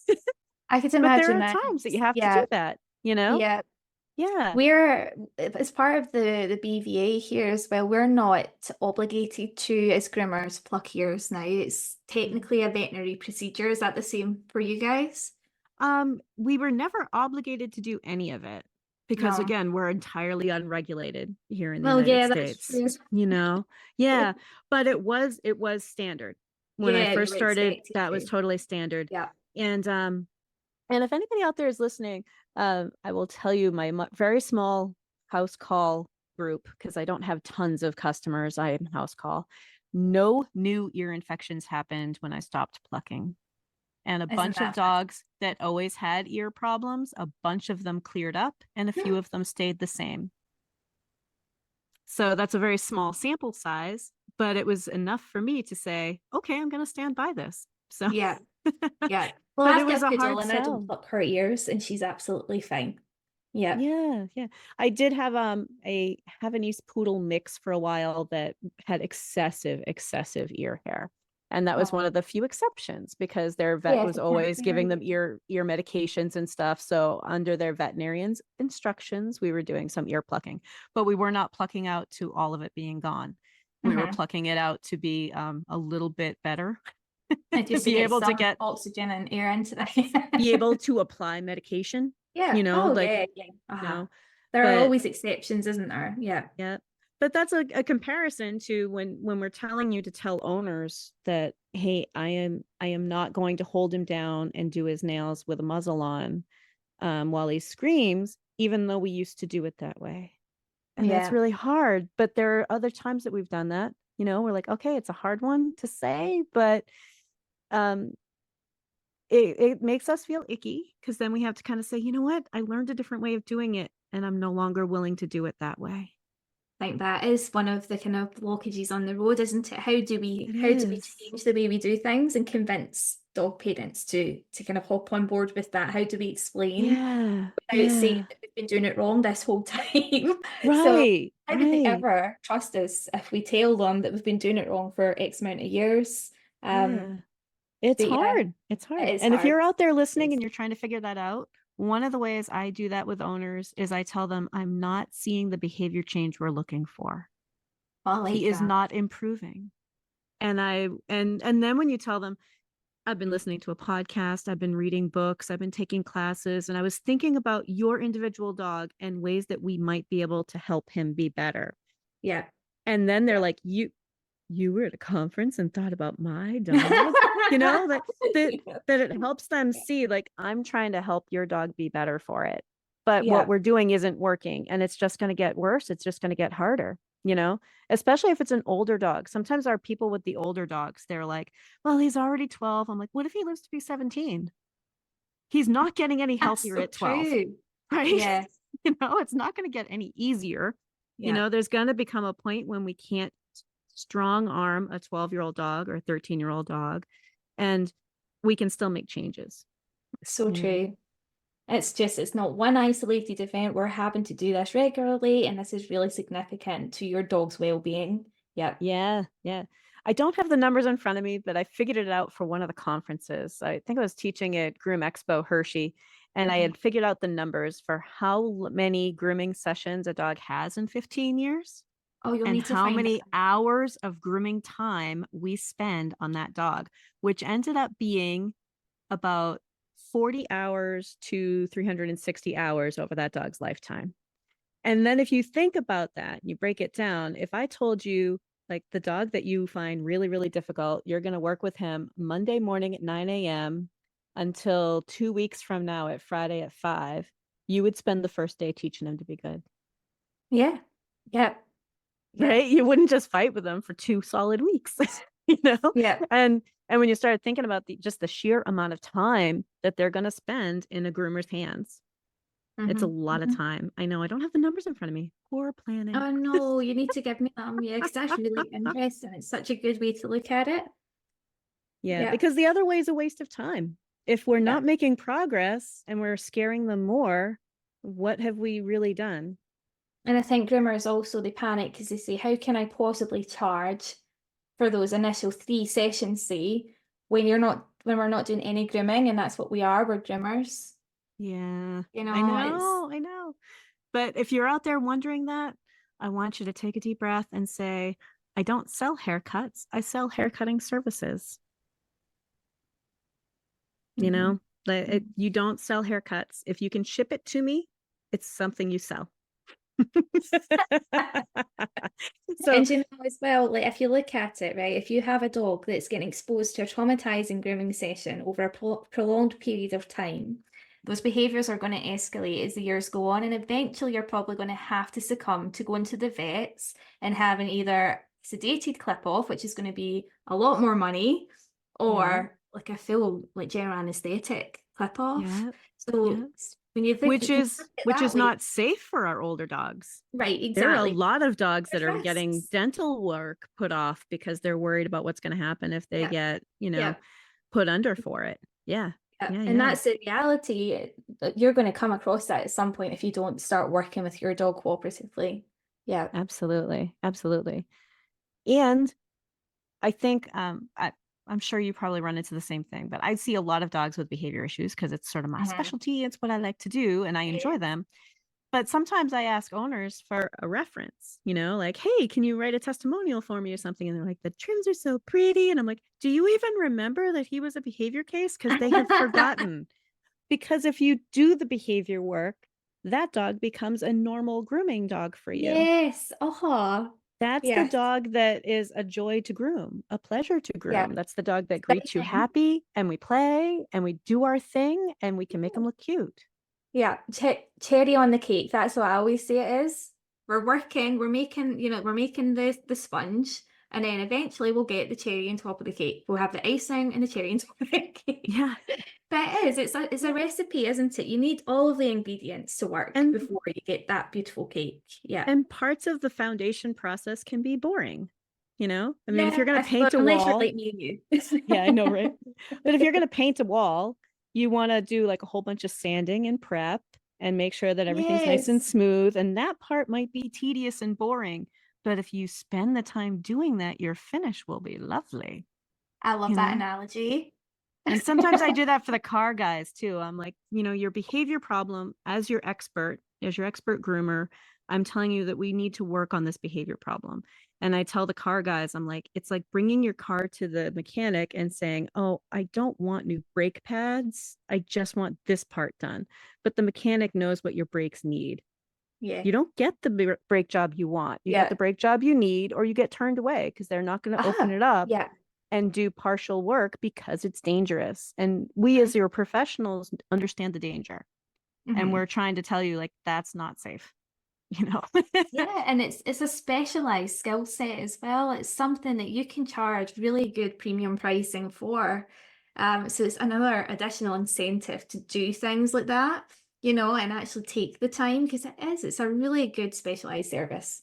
I could But there imagine are that. times that you have to do Yeah. that, you know. Yeah. Yeah. We're, as part of the BVA here as well, we're not obligated to, as groomers, pluck ears now. It's technically a veterinary procedure. Is that the same for you guys? We were never obligated to do any of it because No. again, we're entirely unregulated here in the Well, United yeah, that's States, true. you know. Yeah, but it was standard. When I Yeah, you first were started, expected that was to. totally standard. Yeah. And if anybody out there is listening, I will tell you my very small house call group, because I don't have tons of customers. I am house call. No new ear infections happened when I stopped plucking. And a Isn't bunch of that fun? dogs that always had ear problems, a bunch of them cleared up and a few of them stayed the same. So that's a very small sample size, but it was enough for me to say, okay, I'm going to stand by this. So, Yeah. Yeah. Well, but it ask was a a poodle hard and I don't sell. pluck her ears and she's absolutely fine. Yeah. Yeah, yeah. I did have a Havanese poodle mix for a while that had excessive ear hair. And that was one Oh, of the few exceptions because their vet yes, was I can't always hear giving them you. ear medications and stuff. So under their veterinarian's instructions, we were doing some ear plucking, but we were not plucking out to all of it being gone. We were Mm-hmm. plucking it out to be a little bit better, And to just to be get able to some get oxygen and air into be that. able to apply medication, Yeah. you know, Oh, like, yeah, yeah. you Uh-huh. know, There are but always exceptions, isn't there? Yeah. yeah. But that's a comparison to when we're telling you to tell owners that, hey, I am not going to hold him down and do his nails with a muzzle on while he screams, even though we used to do it that way. And that's Yeah. really hard. But there are other times that we've done that. You know, we're like, okay, it's a hard one to say, but um it makes us feel icky because then we have to kind of say, you know what, I learned a different way of doing it and I'm no longer willing to do it that way. I think that is one of the kind of blockages on the road, isn't it? It How do we is. change the way we do things and convince dog parents to kind of hop on board with that? How do we explain Yeah. without saying Yeah. that we've been doing it wrong this whole time? So Right. how would they Right. ever trust us if we tell them that we've been doing it wrong for X amount of years? Yeah. It's But yeah, hard. It's it hard. is And if hard. you're out there listening It's, and you're trying to figure that out, one of the ways I do that with owners is I tell them I'm not seeing the behavior change we're looking for. I He like is that. not improving. And then when you tell them I've been listening to a podcast, I've been reading books, I've been taking classes, and I was thinking about your individual dog and ways that we might be able to help him be better. Yeah. And then they're Yeah. like, you were at a conference and thought about my dog, you know, that it helps them see, like, I'm trying to help your dog be better for it, but what Yeah. we're doing isn't working and it's just going to get worse. It's just going to get harder, you know, especially if it's an older dog. Sometimes our people with the older dogs, they're like, well, he's already 12. I'm like, what if he lives to be 17? He's not getting any That's healthier so at 12, true. right? Yeah. You know, it's not going to get any easier. You Yeah. know, there's going to become a point when we can't strong arm a 12-year-old dog or a 13-year-old dog. And we can still make changes. So true. It's not one isolated event. We're having to do this regularly, and this is really significant to your dog's well-being. Yep. Yeah. I don't have the numbers in front of me, but I figured it out for one of the conferences. I think I was teaching at Groom Expo Hershey, and I had figured out the numbers for how many grooming sessions a dog has in 15 years. Oh, you'll And need to how find many it. hours of grooming time we spend on that dog, which ended up being about 40 hours to 360 hours over that dog's lifetime. And then if you think about that, you break it down. If I told you, like, the dog that you find really, really difficult, you're going to work with him Monday morning at 9 a.m. until 2 weeks from now at Friday at 5, you would spend the first day teaching him to be good. Yeah. Yep. Right? You wouldn't just fight with them for 2 solid weeks, Yeah. And when you start thinking about just the sheer amount of time that they're going to spend in a groomer's hands, it's a lot of time. I know I don't have the numbers in front of me. Poor planning. Oh no, you need to give me yeah, because that's really interesting. It's such a good way to look at it. Yeah, because the other way is a waste of time. If we're not making progress and we're scaring them more, what have we really done? And I think groomers also, they panic because they say, how can I possibly charge for those initial 3 sessions, say, when we're not doing any grooming, and that's what we are, we're groomers. Yeah, You know, I know. But if you're out there wondering that, I want you to take a deep breath and say, I don't sell haircuts. I sell haircutting services. You know, you don't sell haircuts. If you can ship it to me, it's something you sell. And you know as well, like if you look at it, right, if you have a dog that's getting exposed to a traumatizing grooming session over a prolonged period of time, those behaviors are going to escalate as the years go on, and eventually you're probably going to have to succumb to going to the vets and having either sedated clip off, which is going to be a lot more money, or like a full like general anesthetic clip off. So when you think, which is not safe for our older dogs. Right, exactly. There are a lot of dogs that are getting dental work put off because they're worried about what's going to happen if they get, put under for it. And that's the reality. You're going to come across that at some point if you don't start working with your dog cooperatively. Yeah, absolutely. And I think I'm sure you probably run into the same thing, but I see a lot of dogs with behavior issues because it's sort of my specialty. It's what I like to do and I enjoy them. But sometimes I ask owners for a reference, like, hey, can you write a testimonial for me or something? And they're like, the trims are so pretty. And I'm like, do you even remember that he was a behavior case? Because they have forgotten. Because if you do the behavior work, that dog becomes a normal grooming dog for you. Yes. That's the dog that is a joy to groom, a pleasure to groom. That's the dog that greets you happy, and we play and we do our thing and we can make them look cute. Yeah, cherry on the cake. That's what I always say it is. We're making, we're making the sponge, and then eventually we'll get the cherry on top of the cake. We'll have the icing and the cherry on top of the cake. Yeah. But it's a recipe, isn't it? You need all of the ingredients to work before you get that beautiful cake. Yeah. And parts of the foundation process can be boring. I mean, if you're going to paint a unless wall, you're like me and you. Yeah, I know, right? But if you're going to paint a wall, you want to do like a whole bunch of sanding and prep and make sure that everything's nice and smooth. And that part might be tedious and boring. But if you spend the time doing that, your finish will be lovely. I love that analogy. And sometimes I do that for the car guys too. I'm like, your behavior problem as your expert groomer, I'm telling you that we need to work on this behavior problem. And I tell the car guys, I'm like, it's like bringing your car to the mechanic and saying, oh, I don't want new brake pads. I just want this part done. But the mechanic knows what your brakes need. Yeah. You don't get the brake job you want. You get the brake job you need, or you get turned away because they're not going to open it up and do partial work because it's dangerous. And we as your professionals understand the danger. And we're trying to tell you, like, that's not safe. And it's a specialized skill set as well. It's something that you can charge really good premium pricing for. So it's another additional incentive to do things like that, and actually take the time, because it's a really good specialized service.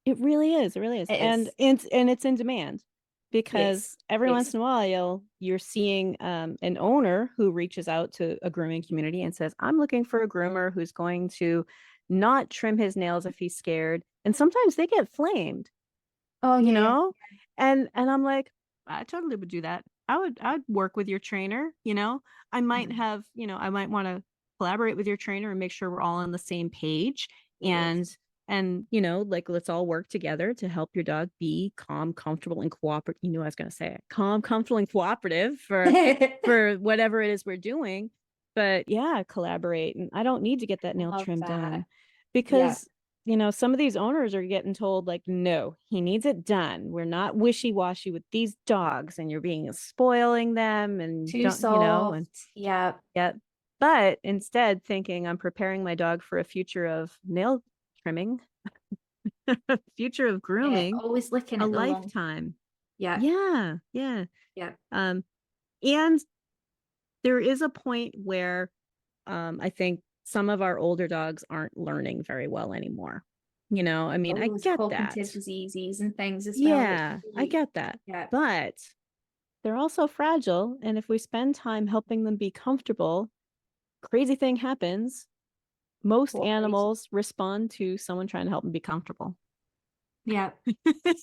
It really is. And it's in demand. because every once Yes. in a while you're seeing an owner who reaches out to a grooming community and says, I'm looking for a groomer who's going to not trim his nails if he's scared. And sometimes they get flamed, Oh you yeah. know? And I'm like, I totally would do that. I'd work with your trainer, you know. I might have, you know, I might want to collaborate with your trainer and make sure we're all on the same page. Yes. And you know, like, let's all work together to help your dog be calm, comfortable, and cooperative. You know, I was going to say it. Calm, comfortable, and cooperative for whatever it is we're doing. But yeah, collaborate. And I don't need to get that nail Love trim that. done Yeah. because you know, some of these owners are getting told, like, no, he needs it done. We're not wishy-washy with these dogs, and you're being spoiling them and Too don't, you know, and soft. Yeah. yeah. But instead thinking I'm preparing my dog for a future of nail trimming, a future of Yeah. grooming, Always looking a at the long. lifetime. Yeah. Yeah, yeah. Yeah. And there is a point where I think some of our older dogs aren't learning very well anymore. You know, I mean, All I those get that. cognitive diseases and things as well, which Yeah, I really, get that. yeah. But they're also fragile. And if we spend time helping them be comfortable, crazy thing happens. Most Totally. animals respond to someone trying to help them be comfortable. Yeah.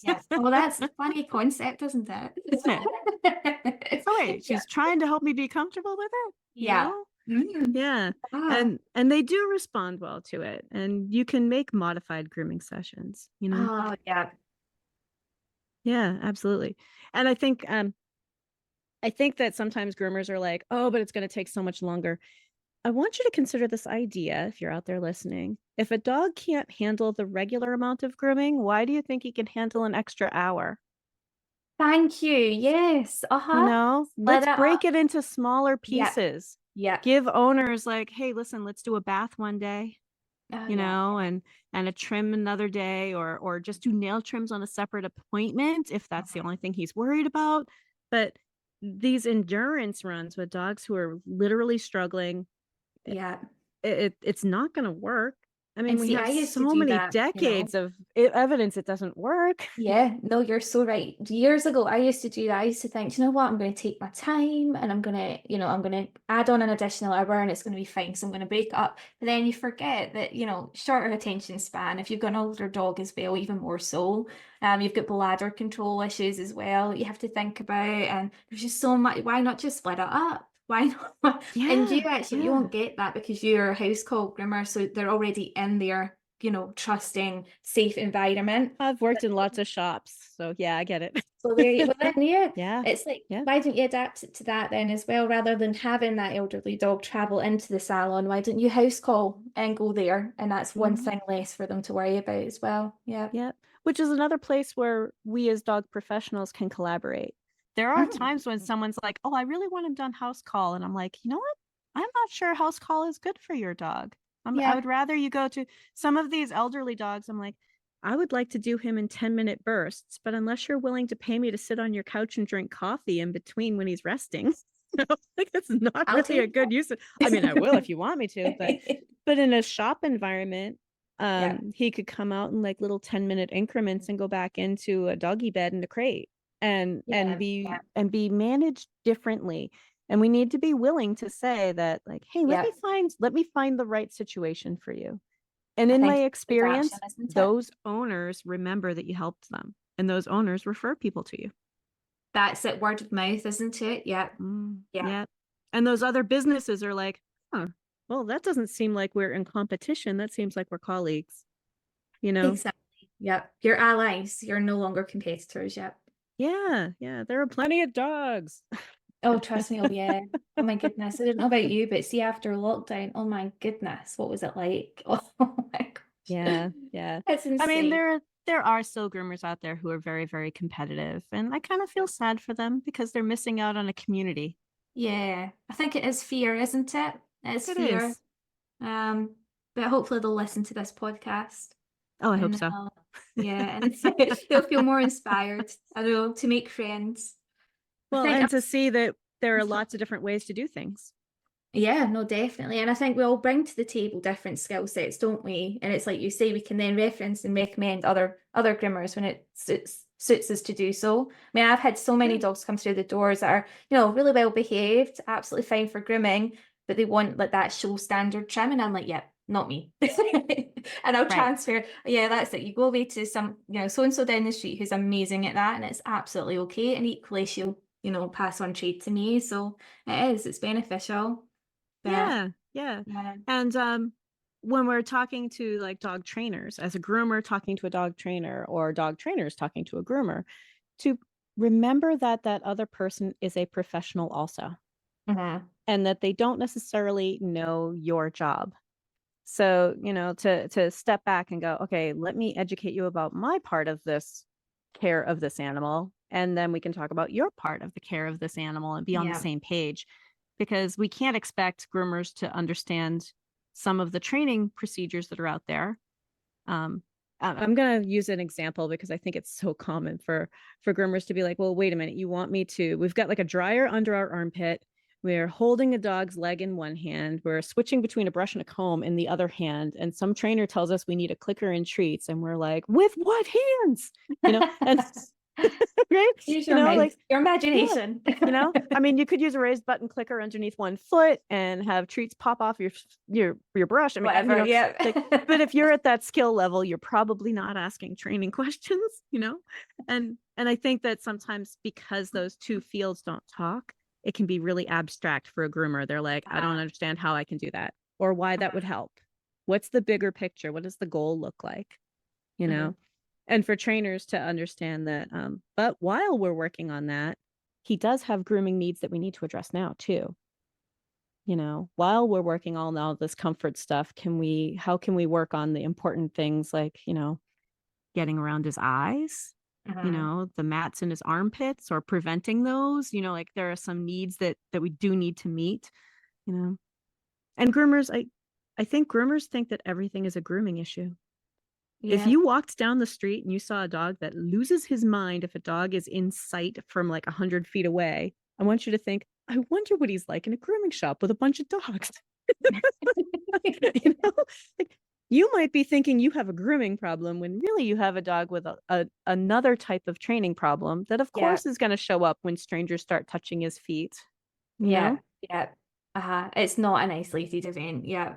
Yeah. Well, that's a funny concept, isn't Isn't it? it? So wait, Yeah. she's trying to help me be comfortable with it, you Yeah. know? Mm. Yeah. Ah. And they do respond well to it. And you can make modified grooming sessions, you know? Oh, yeah. Yeah, absolutely. And I think that sometimes groomers are like, oh, but it's going to take so much longer. I want you to consider this idea if you're out there listening. If a dog can't handle the regular amount of grooming, why do you think he can handle an extra hour? Thank you. Yes. You Uh-huh. know, Split let's it up. break it into smaller Yeah. pieces. Yeah. Give owners like, hey, listen, let's do a bath one day, Oh, you yeah. know, and a trim another day, or just do nail trims on a separate appointment if that's the only thing he's worried about. But these endurance runs with dogs who are literally struggling, Yeah. it's not going to work. I mean, And we see, have I used to so do many that, decades of evidence it doesn't work. Yeah, no, you're so right. Years ago, I used to do that. I used to think, you know what, I'm going to take my time and I'm going to, I'm going to add on an additional hour and it's going to be fine. So I'm going to break it up. But then you forget that, shorter attention span, if you've got an older dog as well, even more so. You've got bladder control issues as well that you have to think about. And there's just so much. Why not just split it up? Why not? And you Yeah, actually, you yeah. won't get that because you're a house call groomer. So they're already in there, trusting, safe environment. I've worked in lots of shops, so yeah, I get it. So there you, well then, yeah, Yeah, it's like, yeah. why don't you adapt it to that then as well, rather than having that elderly dog travel into the salon? Why don't you house call and go there? And that's one Mhm. thing less for them to worry about as well. Yeah. Yeah, which is another place where we as dog professionals can collaborate. There are Mhm. times when someone's like, "Oh, I really want him done house call," and I'm like, "You know what? I'm not sure house call is good for your dog. I Yeah. would rather you go to some of these elderly dogs. I'm like, I would like to do him in 10-minute bursts, but unless you're willing to pay me to sit on your couch and drink coffee in between when he's resting, like that's not I'll really a take good use of. I mean, I will if you want me to, it. but in a shop environment, Yeah. he could come out in like little 10-minute increments and go back into a doggy bed in a crate and Yeah. Yeah. be managed differently. And we need to be willing to say that, like, hey, Yeah. let me find the right situation for you. And I in think my it's adaptation, experience, isn't it? those owners remember that you helped them, and those owners refer people to you. That's it, word of mouth, isn't it? Yeah. Yeah. Yeah. And those other businesses are like, huh, well, that doesn't seem like we're in competition. That seems like we're colleagues, you know? Exactly. Yeah. You're allies. You're no longer competitors. Yeah. Yeah. Yeah. There are plenty of dogs. Oh, trust me. Oh, yeah. Oh my goodness. I don't know about you, but see, after lockdown, oh my goodness, what was it like? Oh my Yeah. gosh. Yeah. That's I mean, insane. there are still groomers out there who are very, very competitive. And I kind of feel sad for them because they're missing out on a community. Yeah. I think it is fear, isn't it? It's It fear. is. But hopefully they'll listen to this podcast Oh, I hope and so. yeah, and they'll feel more inspired, I don't know, to make friends. I Well, think and to see that there are lots of different ways to do things. Yeah, no, definitely. And I think we all bring to the table different skill sets, don't we? And it's like you say, we can then reference and recommend other groomers when it suits suits us to do so. I mean, I've had so many dogs come through the doors that are, really well behaved, absolutely fine for grooming, but they want like that show standard trim, and I'm like, yeah, not me. And I'll Right. transfer. Yeah, that's it. You go away to some, so and so down the street who's amazing at that, and it's absolutely okay. And equally, she'll, pass on trade to me. So it's beneficial. But Yeah. Yeah. yeah. And when we're talking to like dog trainers, as a groomer talking to a dog trainer, or dog trainers talking to a groomer, to remember that that other person is a professional also, and that they don't necessarily know your job. So, to step back and go, okay, let me educate you about my part of this care of this animal. And then we can talk about your part of the care of this animal and be on the Yeah. same page, because we can't expect groomers to understand some of the training procedures that are out there. I'm going to use an example because I think it's so common for groomers to be like, well, wait a minute, you want me to, we've got like a dryer under our armpit. We're holding a dog's leg in one hand. We're switching between a brush and a comb in the other hand. And some trainer tells us we need a clicker and treats. And we're like, with what hands? And right? Use your mind, Like, your imagination. I mean, you could use a raised button clicker underneath one foot and have treats pop off your brush. I mean, Whatever, yeah. but if you're at that skill level, you're probably not asking training questions, and I think that sometimes because those two fields don't talk, it can be really abstract for a groomer. They're like, I don't understand how I can do that or why that would help. What's the bigger picture? What does the goal look like? And for trainers to understand that, but while we're working on that, he does have grooming needs that we need to address now too. While we're working on all this comfort stuff, how can we work on the important things like, getting around his eyes, the mats in his armpits, or preventing those, like there are some needs that we do need to meet, and groomers, I think groomers think that everything is a grooming issue. If Yeah. you walked down the street and you saw a dog that loses his mind if a dog is in sight from like 100 feet away, I want you to think, I wonder what he's like in a grooming shop with a bunch of dogs. Like, you might be thinking you have a grooming problem when really you have a dog with another type of training problem that of course is going to show up when strangers start touching his feet. Yeah. It's not an isolated event. Yeah.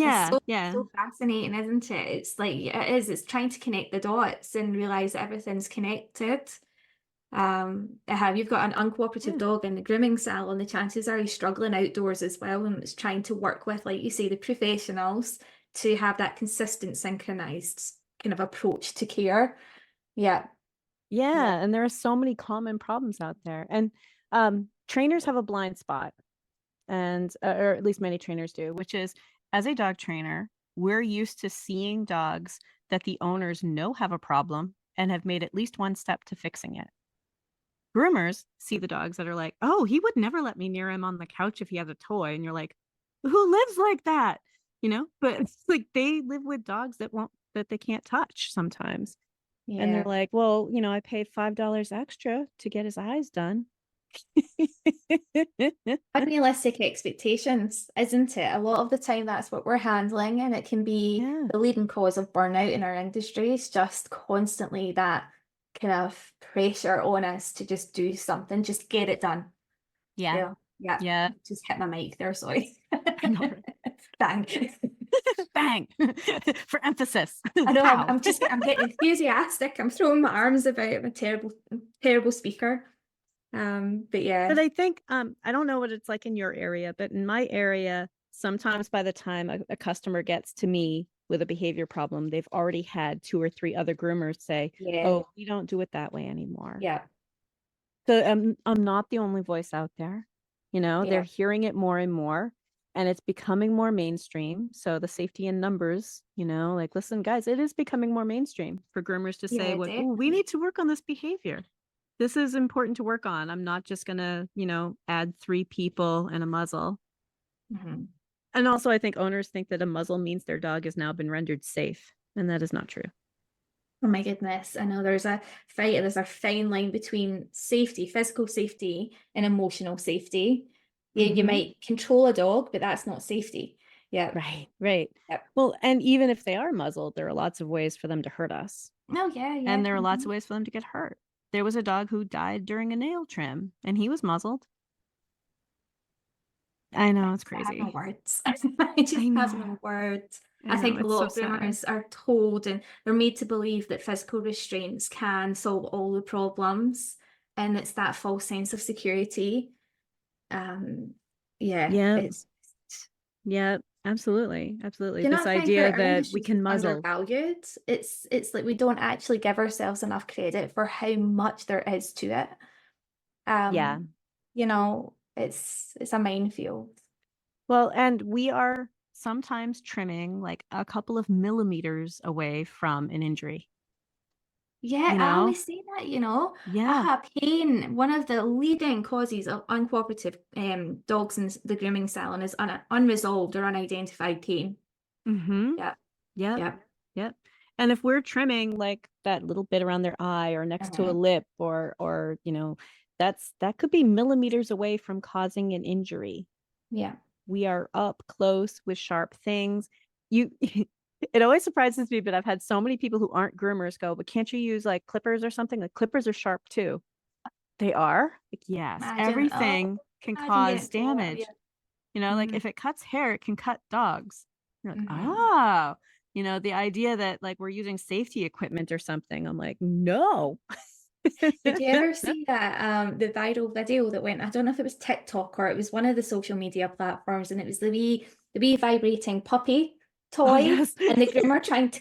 It's so fascinating, isn't it? It's like it's trying to connect the dots and realize that everything's connected. You've got an uncooperative dog in the grooming salon, the chances are he's struggling outdoors as well, and it's trying to work with, like you say, the professionals to have that consistent, synchronized kind of approach to care. Yeah. And there are so many common problems out there, and trainers have a blind spot, and or at least many trainers do, which is, as a dog trainer, we're used to seeing dogs that the owners know have a problem and have made at least one step to fixing it. Groomers see the dogs that are like, oh, he would never let me near him on the couch if he had a toy. And you're like, who lives like that? But it's like they live with dogs that they can't touch sometimes. Yeah. And they're like, well, I paid $5 extra to get his eyes done. Unrealistic expectations, isn't it? A lot of the time that's what we're handling, and it can be the leading cause of burnout in our industry. It's just constantly that kind of pressure on us to just do something, just get it done. Yeah. Just hit my mic there, sorry. Bang. Bang. For emphasis. I know, I'm getting enthusiastic. I'm throwing my arms about. I'm a terrible speaker. But I think I don't know what it's like in your area, but in my area, sometimes by the time a customer gets to me with a behavior problem, they've already had 2 or 3 other groomers say, oh, we don't do it that way anymore. So I'm not the only voice out there. They're hearing it more and more, and it's becoming more mainstream. So the safety in numbers, like, listen, guys, it is becoming more mainstream for groomers to say, we need to work on this behavior. This is important to work on. I'm not just going to, add 3 people and a muzzle. And also, I think owners think that a muzzle means their dog has now been rendered safe. And that is not true. Oh my goodness. I know there's a fine line between safety, physical safety, and emotional safety. You might control a dog, but that's not safety. Yeah. Right. Yep. Well, and even if they are muzzled, there are lots of ways for them to hurt us. Oh, yeah, yeah. And there are lots of ways for them to get hurt. There was a dog who died during a nail trim, and he was muzzled. I know, it's I have no crazy. words. I just I have know. no words. I I know. think a It's lot so of sad. groomers are told and they're made to believe that physical restraints can solve all the problems, and it's that false sense of security. Um, yeah, Yeah. it's. Yeah. Absolutely. Absolutely. Do you This not think idea our that we industry is can muzzle. undervalued? It's like we don't actually give ourselves enough credit for how much there is to it. Yeah. Um, it's a minefield. Well, and we are sometimes trimming like a couple of millimeters away from an injury, Yeah, you I know? always say that, you know. Yeah. Pain, one of the leading causes of uncooperative dogs in the grooming salon is unresolved or unidentified pain. Mm-hmm. Yeah, Yep. yeah. Yep. And if we're trimming like that little bit around their eye or next to a Mhm. lip or, that could be millimeters away from causing an injury. Yeah. We are up close with sharp things. You it always surprises me, but I've had so many people who aren't groomers go, but can't you use like clippers or something? Like clippers are sharp too. They are? Like, yes, Imagine, oh, everything can imagine getting cause told that. Yeah. damage. Like Mm-hmm. if it cuts hair, it can cut dogs. You're like, Mm-hmm. oh, the idea that like we're using safety equipment or something. I'm like, no. Did you ever see that the viral video that went, I don't know if it was TikTok or it was one of the social media platforms, and it was the wee vibrating puppy Oh, toy yes. and the groomer trying to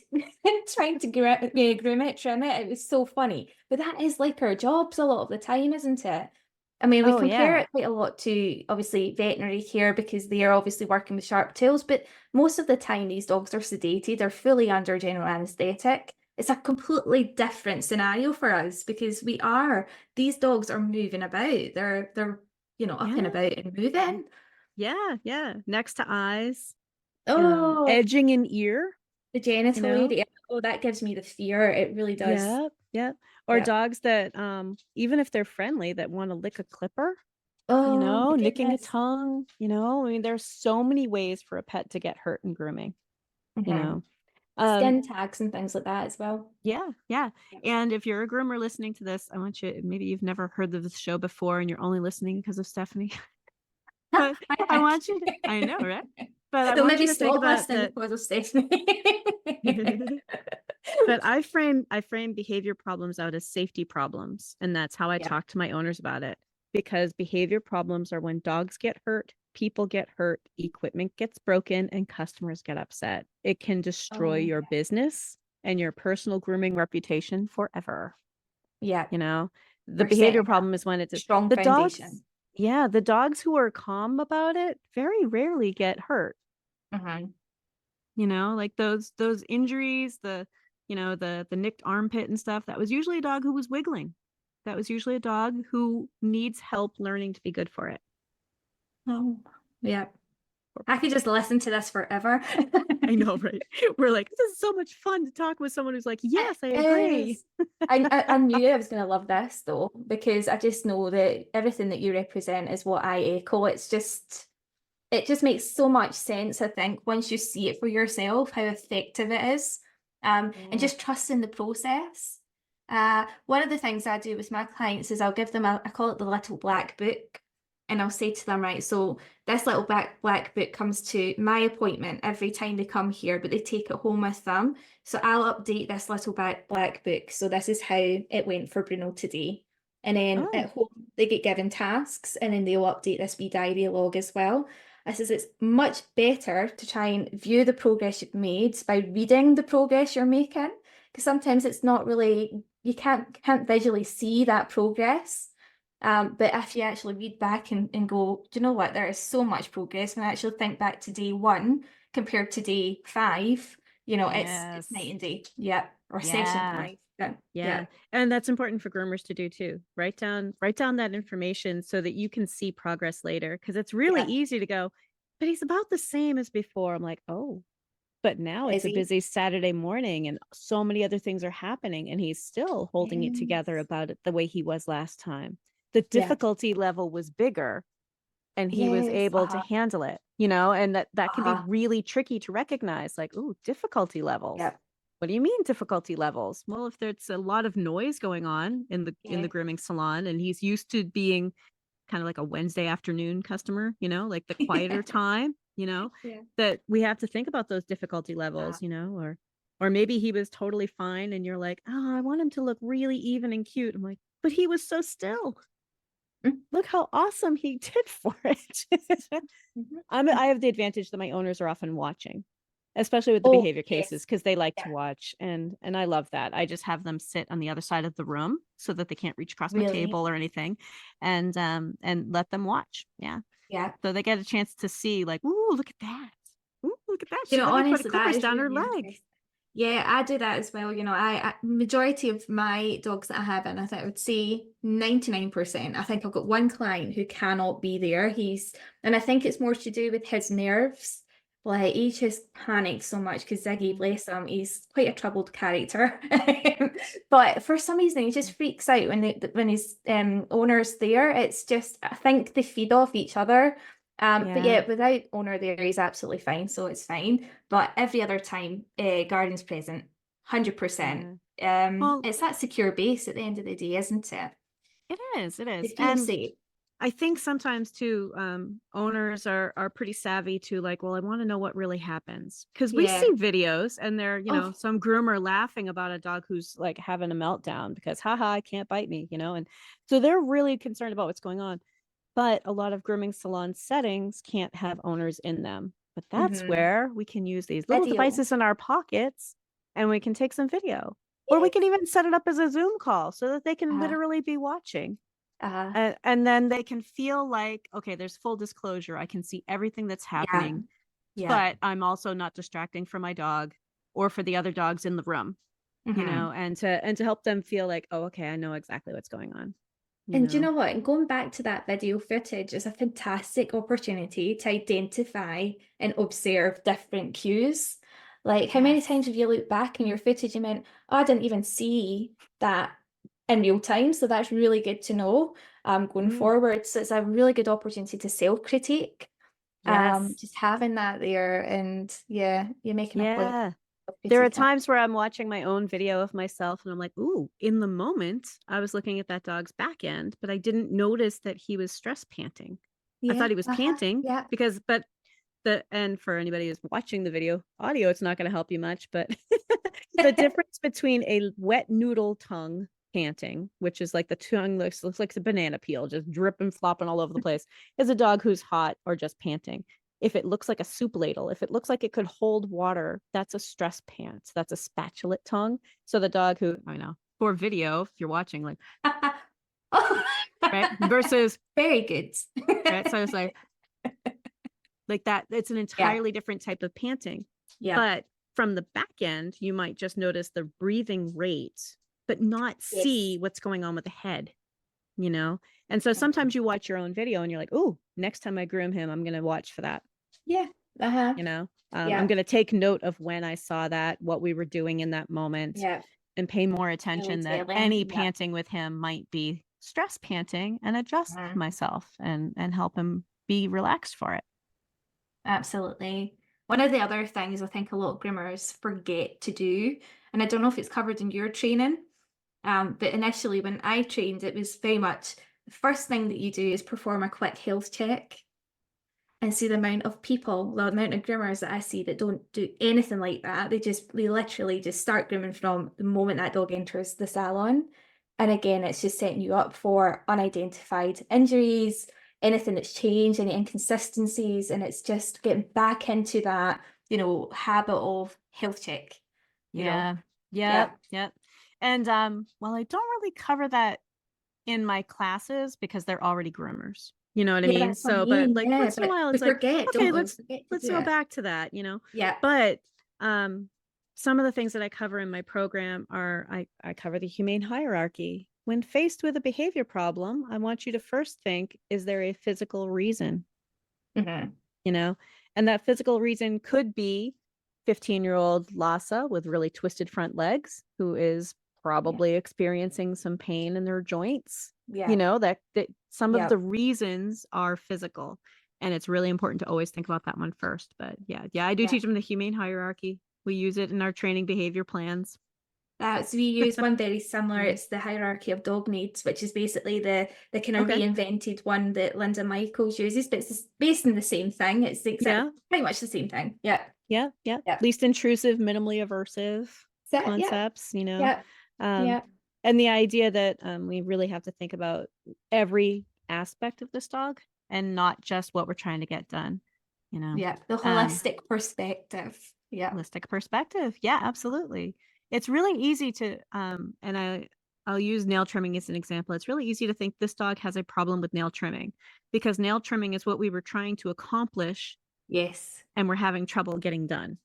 trying to groom it, trim it. It was so funny. But that is like our jobs a lot of the time, isn't it? I mean, we Oh, compare yeah. it quite a lot to obviously veterinary care because they are obviously working with sharp tools, but most of the time these dogs are sedated, they're fully under general anesthetic. It's a completely different scenario for us because these dogs are moving about. They're up and Yeah. about and moving. Yeah. Yeah. Next to eyes, Oh, edging an ear, the you genital know? area. Oh, that gives me the fear. It really does. Yep. Yep. Or Yeah. dogs that, even if they're friendly, that want to lick a clipper, Oh my nicking a goodness. tongue, I mean, there's so many ways for a pet to get hurt in grooming, you Hmm. know? Um, Skin tags and things like that as well. Yeah, yeah. Yeah. And if you're a groomer listening to this, I want you, maybe you've never heard of this show before and you're only listening because of Stephanie. But I I think. want you to, I know, right? But I They'll want maybe you to think stop about listening that. because of Stephanie. But I frame behavior problems out as safety problems. And that's how I Yeah. talk to my owners about it. Because behavior problems are when dogs get hurt, people get hurt, equipment gets broken, and customers get upset. It can destroy Oh, your business and your personal grooming reputation forever. yeah. You know, the We're behavior setting that problem is when it's strong the dogs. foundation. Yeah, the dogs who are calm about it very rarely get hurt. Hmm. Like those injuries, the nicked armpit and stuff. That was usually a dog who was wiggling. That was usually a dog who needs help learning to be good for it. Oh, yeah. Poor I could puppy. just listen to this forever. I know, right? We're like, this is so much fun to talk with someone who's like, It yes, I agree. is. I knew I was going to love this though, because I just know that everything that you represent is what I echo. It just makes so much sense, I think, once you see it for yourself, how effective it is, and Yeah. just trusting the process. One of the things I do with my clients is I'll give them I call it the little black book, and I'll say to them, right, so this little black book comes to my appointment every time they come here, but they take it home with them. So I'll update this little black book. So this is how it went for Bruno today. And then Oh, at home, they get given tasks, and then they'll update this wee diary log as well. I says it's much better to try and view the progress you've made by reading the progress you're making, because sometimes it's not really, you can't visually see that progress. But if you actually read back and go, do you know what? There is so much progress. And I actually think back to day one compared to day five, it's night yes. and day. Yeah. Or session Yeah. five. Yeah. Yeah. Yeah. And that's important for groomers to do too. Write down that information so that you can see progress later. Cause it's really Yeah. easy to go, but he's about the same as before. I'm like, oh, but now it's Is a he? busy Saturday morning and so many other things are happening. And he's still holding it together Yes. about it the way he was last time. The Yeah. difficulty level was bigger and he was Yes. able to handle it, and that can be Uh-huh. really tricky to recognize, like, oh, difficulty levels. Yeah. What do you mean difficulty levels? Well, if there's a lot of noise going on in the Yeah. grooming salon, and he's used to being kind of like a Wednesday afternoon customer, like the quieter time, Yeah. that we have to think about those difficulty Uh, levels, or maybe he was totally fine and you're like, oh, I want him to look really even and cute. I'm like, but he was so still. mm, Look how awesome he did for it. mhm. I have the advantage that my owners are often watching, especially with the Oh, behavior cases, yes. because they like to Yeah. watch, and I love that. I just have them sit on the other side of the room so that they can't reach across my Really. table or anything, and let them watch. Yeah. Yeah. So they get a chance to see, like, ooh, look at that. Ooh, look at that. You know, Let me put honestly, that clippers is down her really leg. interesting. Yeah, I do that as well. I majority of my dogs that I have, and I think I would say 99%, I think I've got one client who cannot be there. And I think it's more to do with his nerves. Like he just panics so much because Ziggy, bless him, he's quite a troubled character. But for some reason, he just freaks out when his owner's there. It's just, I think they feed off each other. But Yeah. yeah, without owner there, he's absolutely fine, so it's fine. But every other time, Guardian's present, 100%. Yeah. Well, It's that secure base at the end of the day, isn't it? it is. It They is. feel And safe. I think sometimes too, owners are pretty savvy to like, well, I want to know what really happens, because we Yeah. see videos and they're, Oh, some groomer laughing about a dog who's like having a meltdown because, haha, I can't bite me, and so they're really concerned about what's going on. But a lot of grooming salon settings can't have owners in them. But that's mm-hmm. where we can use these little Video. devices in our pockets and we can take some video, or we can Yes. even set it up as a Zoom call so that they can Uh, literally be watching. uh, And then they can feel like, okay, there's full disclosure. I can see everything that's yeah. happening, Yeah. but I'm also not distracting for my dog or for the other dogs in the room, Mm-hmm. and to help them feel like, oh, okay, I know exactly what's going on, And do you know what? And going back to that video footage is a fantastic opportunity to identify and observe different cues. Like, how many times Yes. have you looked back in your footage and meant, oh, I didn't even see that in real time. So that's really good to know going Mm, forward. So it's a really good opportunity to self-critique. yes. Just having that there, and yeah, you're making a point Yeah. of There are critiquing. times where I'm watching my own video of myself and I'm like, ooh, in the moment, I was looking at that dog's back end, but I didn't notice that he was stress panting. I Yeah, thought he was panting yeah. but and for anybody who's watching the video audio, it's not going to help you much, but the difference between a wet noodle tongue panting, which is like the tongue looks like a banana peel, just dripping, flopping all over the place, is a dog who's hot or just panting. If it looks like a soup ladle, if it looks like it could hold water, that's a stress pant. That's a spatulate tongue. So the dog who, I know, for video, if you're watching, like, Oh. right, versus, Very good. right. So it's like that. It's an Yeah, entirely different type of panting. yeah. But from the back end, you might just notice the breathing rate, but not Yes. see what's going on with the head, you know? And so sometimes you watch your own video and you're like, oh, next time I groom him, I'm going to watch for that, Yeah. Uh-huh. I'm Yeah. going to take note of when I saw that, what we were doing in that moment, Yeah. and pay more Really attention that telling. any Yeah. panting with him might be stress panting, and adjust Mhm. myself and help him be relaxed for it. Absolutely. One of the other things I think a lot of groomers forget to do, and I don't know if it's covered in your training, but initially when I trained, it was very much the first thing that you do is perform a quick health check. And see the amount of people, the amount of groomers that I see that don't do anything like that. They literally just start grooming from the moment that dog enters the salon. And again, it's just setting you up for unidentified injuries, anything that's changed, any inconsistencies, and it's just getting back into that, habit of health check, Yeah. Yeah. Yep. Yep. And well, I don't really cover that in my classes because they're already groomers. You know what I Yeah, mean? that's what I So, but mean. like Yeah, once in a but while we it's like, forget, okay, don't we? We let's forget to let's do go it. back to that. Yeah. But some of the things that I cover in my program are I cover the humane hierarchy. When faced with a behavior problem, I want you to first think, is there a physical reason? Mm-hmm. you know and that physical reason could be 15-year-old Lhasa with really twisted front legs who is Yeah. probably experiencing some pain in their joints. Yeah. That some of Yeah. the reasons are physical, and it's really important to always think about that one first. But yeah, I do Yeah. teach them the humane hierarchy, We use it in our training behavior plans. So we use one very similar. It's the hierarchy of dog needs, which is basically the kind of reinvented one that Linda Michaels uses, but it's based on the same thing. It's pretty much the same thing. Yeah. Least intrusive, minimally aversive concepts, you know. And the idea that we really have to think about every aspect of this dog and not just what we're trying to get done, you know. The holistic perspective. Holistic perspective. Yeah, absolutely. It's really easy to, and I'll use nail trimming as an example. It's really easy to think this dog has a problem with nail trimming because nail trimming is what we were trying to accomplish. Yes. And we're having trouble getting done.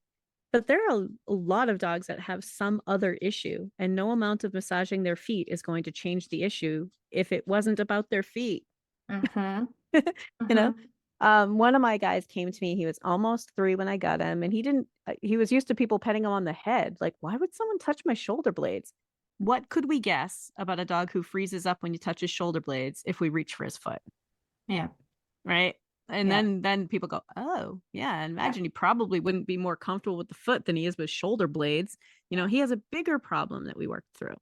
But there are a lot of dogs that have some other issue, and no amount of massaging their feet is going to change the issue if it wasn't about their feet. You know? One of my guys came to me, he was almost 3 when I got him, and he was used to people petting him on the head. Like, why would someone touch my shoulder blades? What could we guess about a dog who freezes up when you touch his shoulder blades if we reach for his foot? Yeah. Right. And then people go, oh yeah, imagine he probably wouldn't be more comfortable with the foot than he is with shoulder blades. You know, he has a bigger problem that we worked through.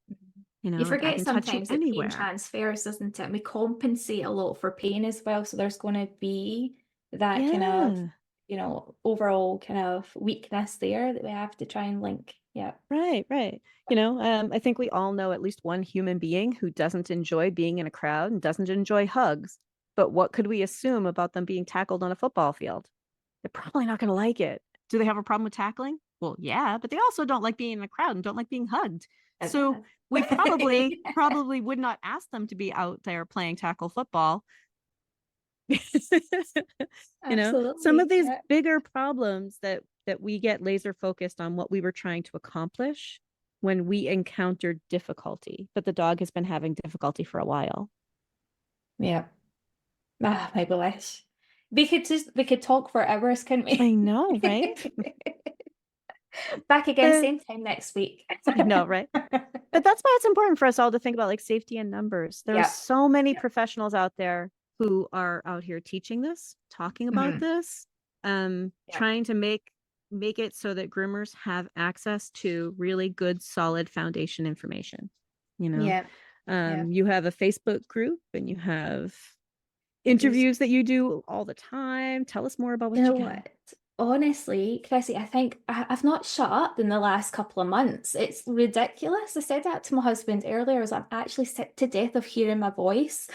You know, you forget sometimes that pain transfers, doesn't it? And we compensate a lot for pain as well. So there's going to be that kind of, you know, overall kind of weakness there that we have to try and link. Yeah. Right. You know, I think we all know at least one human being who doesn't enjoy being in a crowd and doesn't enjoy hugs. But what could we assume about them being tackled on a football field? They're probably not going to like it. Do they have a problem with tackling? Well, yeah, but they also don't like being in a crowd and don't like being hugged. So we probably would not ask them to be out there playing tackle football. You know, some of these bigger problems that we get laser focused on what we were trying to accomplish when we encountered difficulty, but the dog has been having difficulty for a while. Yeah. Ah, my gosh. We could talk for hours, couldn't we? I know, right? Back again, same time next week. I know, right? But that's why it's important for us all to think about like safety in numbers. There are so many professionals out there who are out here teaching this, talking about this, trying to make it so that groomers have access to really good, solid foundation information. You know, you have a Facebook group and you have interviews that you do all the time. Tell us more about what you got. Honestly, Chrissy, I think I've not shut up in the last couple of months. It's ridiculous. I said that to my husband earlier. I'm actually sick to death of hearing my voice.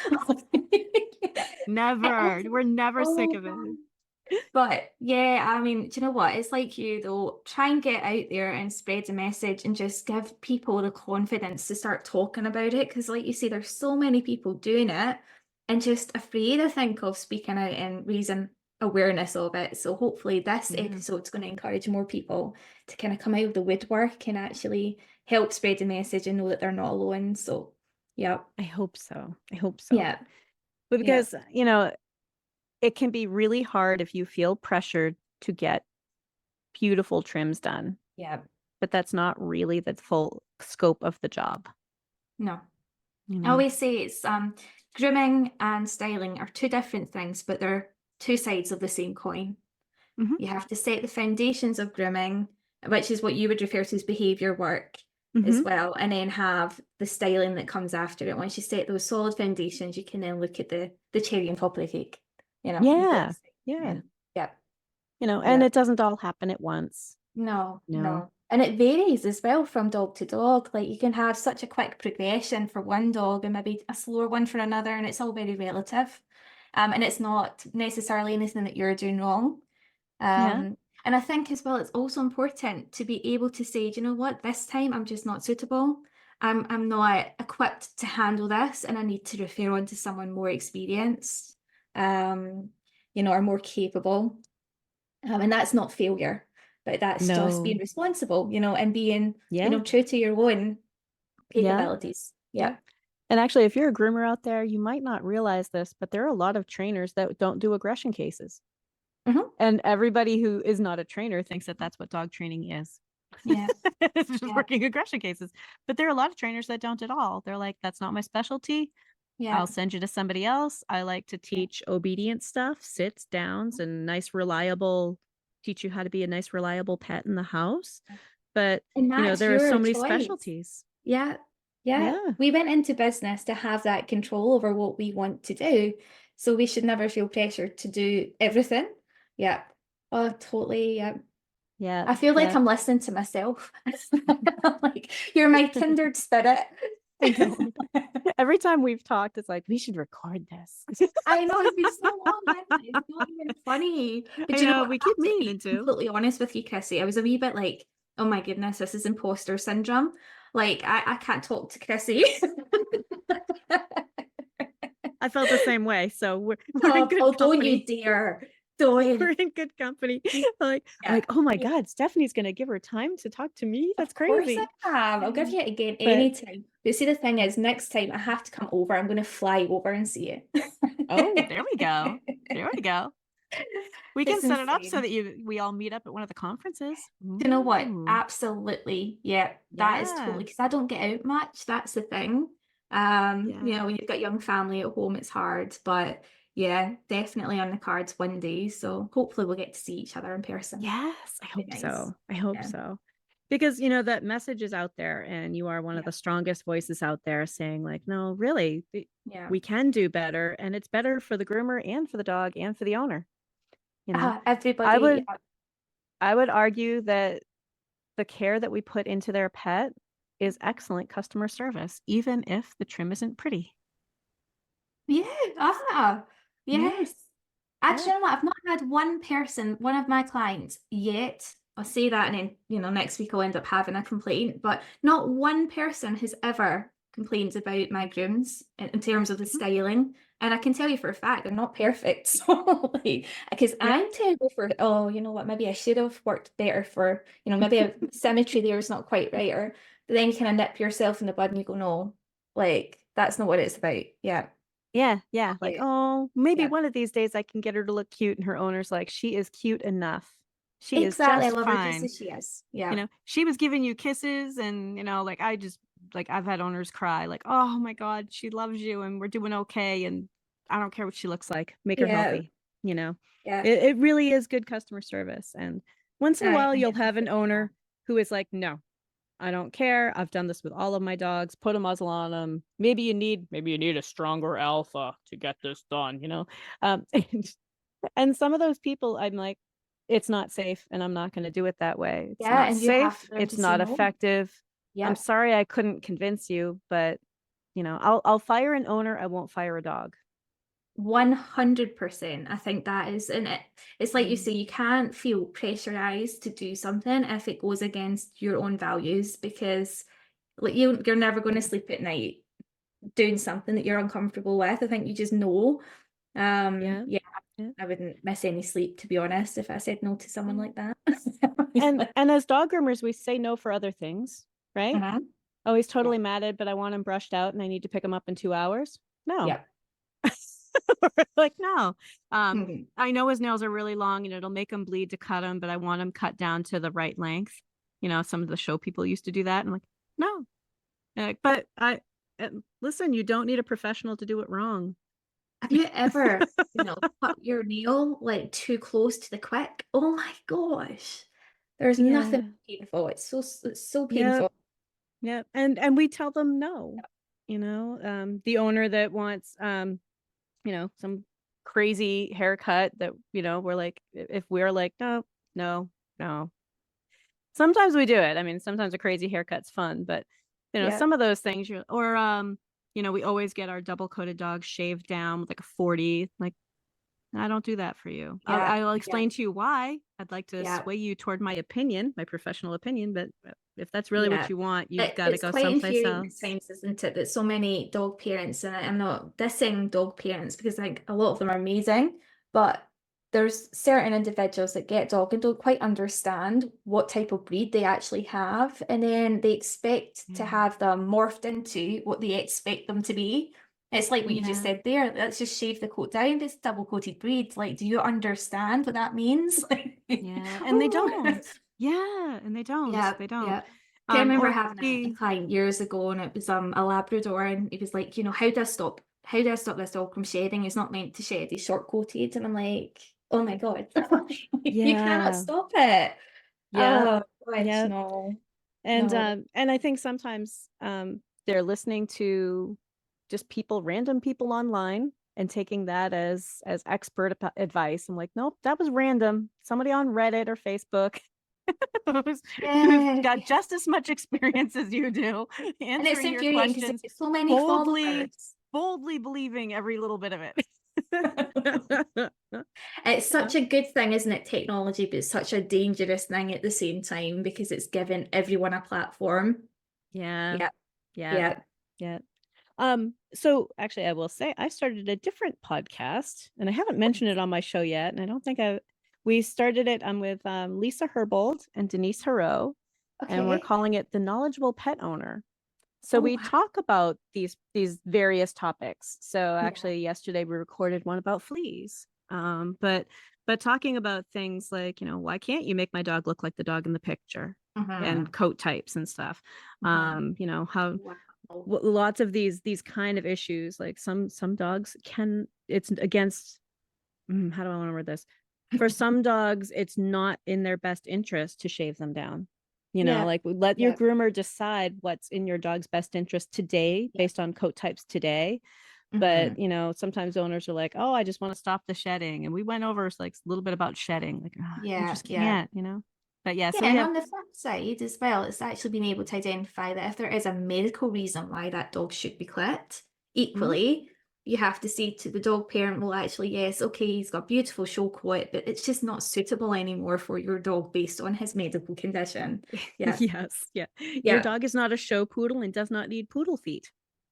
Never. We're never sick of it. But yeah, I mean, do you know what? It's like you though, try and get out there and spread the message and just give people the confidence to start talking about it. Because like you say, there's so many people doing it and just afraid, I think, of speaking out and raising awareness of it. So hopefully this episode's going to encourage more people to kind of come out of the woodwork and actually help spread the message and know that they're not alone. So yeah. I hope so. Yeah. But because, you know, it can be really hard if you feel pressured to get beautiful trims done. Yeah. But that's not really the full scope of the job. No. You know? I always say it's grooming and styling are two different things, but they're two sides of the same coin. You have to set the foundations of grooming, which is what you would refer to as behavior work as well, and then have the styling that comes after it. Once you set those solid foundations, you can then look at the cherry on top of the cake. You know. Yeah. You know, and it doesn't all happen at once. No. And it varies as well from dog to dog. Like you can have such a quick progression for one dog and maybe a slower one for another, and it's all very relative. And it's not necessarily anything that you're doing wrong. And I think as well, it's also important to be able to say, do you know what, this time I'm just not suitable. I'm not equipped to handle this, and I need to refer on to someone more experienced, you know, or more capable. And that's not failure, but that's just being responsible, you know, and being, you know, true to your own capabilities. Yeah. And actually, if you're a groomer out there, you might not realize this, but there are a lot of trainers that don't do aggression cases. And everybody who is not a trainer thinks that that's what dog training is. Yeah. It's just working aggression cases. But there are a lot of trainers that don't at all. They're like, that's not my specialty. I'll send you to somebody else. I like to teach obedient stuff, sits, downs, and nice, reliable teach you how to be a nice, reliable pet in the house. But, And that's there are so your many choice. specialties. Yeah. Yeah. Yeah. We went into business to have that control over what we want to do. So we should never feel pressured to do everything. Yeah. Oh, totally. Yeah. Yeah. I feel like Yeah. I'm listening to myself. Like, you're my kindred spirit. I know. Every time we've talked, it's like, we should record this. I know, it's been so long, hasn't it? It's not even funny. But I you know know, what? we I keep have to meaning be to. completely honest with you, Chrissy. I was a wee bit like, oh my goodness, this is imposter syndrome. Like, I can't talk to Chrissy. I felt the same way. So we're in good Oh, don't company. you dare. Don't. We're in good company. Like, Yeah. oh my God, Stephanie's gonna give her time to talk to me. That's Of course crazy. I have. I'll give you it again But anytime. But see, the thing is, next time I have to come over. I'm going to fly over and see you. oh, there we go. There we go. We can It's set it up so insane. that we all meet up at one of the conferences. Do you know what? Ooh. Absolutely. Yeah, that is Yeah. totally, because I don't get out much. That's the thing. Yeah. When you've got young family at home, it's hard. But yeah, definitely on the cards one day. So hopefully we'll get to see each other in person. Yes, I That'd hope be nice. so. I hope Yeah. so. Because, that message is out there and you are one of Yeah. the strongest voices out there saying like, no, really, Yeah. we can do better. And it's better for the groomer and for the dog and for the owner. Everybody. I would argue that the care that we put into their pet is excellent customer service, even if the trim isn't pretty. Yeah. Yes. Actually, Yeah. you know what? I've not had one person, one of my clients yet. I'll say that, and then next week I'll end up having a complaint. But not one person has ever complained about my grooms in terms of the styling. And I can tell you for a fact they're not perfect. So because I'm terrible for, oh, you know what? Maybe I should have worked better for, maybe a symmetry there is not quite right. Or but then you kind of nip yourself in the bud and you go, no, like that's not what it's about. Yeah. Yeah. Like, oh, maybe Yeah. one of these days I can get her to look cute. And her owner's like, she is cute enough. She is Exactly. I just love her just fine. as she is. Yeah. She was giving you kisses and, like, I've had owners cry like, oh my God, she loves you and we're doing okay. And I don't care what she looks like. Make her healthy. Yeah. It really is good customer service. And once in a while, you'll I have an owner who is like, no, I don't care. I've done this with all of my dogs. Put a muzzle on them. Maybe you need a stronger alpha to get this done, and some of those people, I'm like, it's not safe and I'm not going to do it that way. It's not and you have safe. to learn It's to say not no. effective. Yeah. I'm sorry I couldn't convince you, but I'll fire an owner. I won't fire a dog. 100%. I think that is in it. It's like you say, you can't feel pressurized to do something if it goes against your own values, because like you're never going to sleep at night doing something that you're uncomfortable with. I think you just know. Yeah. I wouldn't miss any sleep, to be honest, if I said no to someone like that. And as dog groomers, we say no for other things, right? Oh, he's totally matted, but I want him brushed out and I need to pick him up in 2 hours. No. Yeah. Like, no. I know his nails are really long and it'll make him bleed to cut him, but I want him cut down to the right length. Some of the show people used to do that. I'm like, no. But listen, you don't need a professional to do it wrong. Have you ever, cut your nail like too close to the quick? Oh my gosh. There's nothing painful. It's so painful. Yeah. And we tell them no. The owner that wants some crazy haircut that, we're like, if we're like, no. Sometimes we do it. I mean, sometimes a crazy haircut's fun, but some of those things we always get our double coated dogs shaved down with like a 40. Like, I don't do that for you. I'll explain to you why. I'd like to sway you toward my opinion, my professional opinion, but if that's really what you want, you've got to go someplace else. Times, isn't it, that so many dog parents, and I'm not dissing dog parents because I think a lot of them are amazing, but there's certain individuals that get dog and don't quite understand what type of breed they actually have, and then they expect to have them morphed into what they expect them to be. It's like what you just said there. Let's just shave the coat down. It's double-coated breed. Like, do you understand what that means? And they don't. And they don't. They don't. Yeah. I remember having a client years ago, and it was a Labrador, and he was like, how do I stop this dog from shedding? He's not meant to shed. He's short-coated, and I'm like, Oh my God. You cannot Yeah. stop it. Yeah. Oh gosh, Yeah. no, And no. I think sometimes they're listening to just random people online and taking that as expert advice. I'm like, nope, that was random. Somebody on Reddit or Facebook who's Yeah. got just as much experience as you do And it's answering your infuriating because questions, there's so many boldly, followers. boldly believing every little bit of it. It's Yeah. such a good thing, isn't it, technology, but it's such a dangerous thing at the same time because it's given everyone a platform. Yeah. Yeah, Yeah. yeah. Yeah. So actually I will say I started a different podcast and I haven't mentioned it on my show yet. And I don't think we started it with Lisa Herbold and Denise Haro, and we're Okay. calling it The Knowledgeable Pet Owner. So Oh, we wow. talk about these various topics. So Yeah. actually yesterday we recorded one about fleas. But talking about things like, why can't you make my dog look like the dog in the picture, Mm-hmm. and coat types and stuff. Mm-hmm. How Wow. lots of these kind of issues, like some dogs it's against, how do I want to word this, for some dogs it's not in their best interest to shave them down, Yeah. like let your Yeah. groomer decide what's in your dog's best interest today Yeah. based on coat types today. But Mm-hmm. sometimes owners are like, oh, I just want to stop the shedding, and we went over like a little bit about shedding, like, you Yeah. just Yeah. can't. But yeah, Yeah, so we and have. on the flip side as well, it's actually been able to identify that if there is a medical reason why that dog should be clipped, Mhm. equally, you have to say to the dog parent, well, actually, yes, okay, he's got beautiful show coat, but it's just not suitable anymore for your dog based on his medical condition. Yeah, Yes, yeah, your yeah, dog is not a show poodle and does not need poodle feet,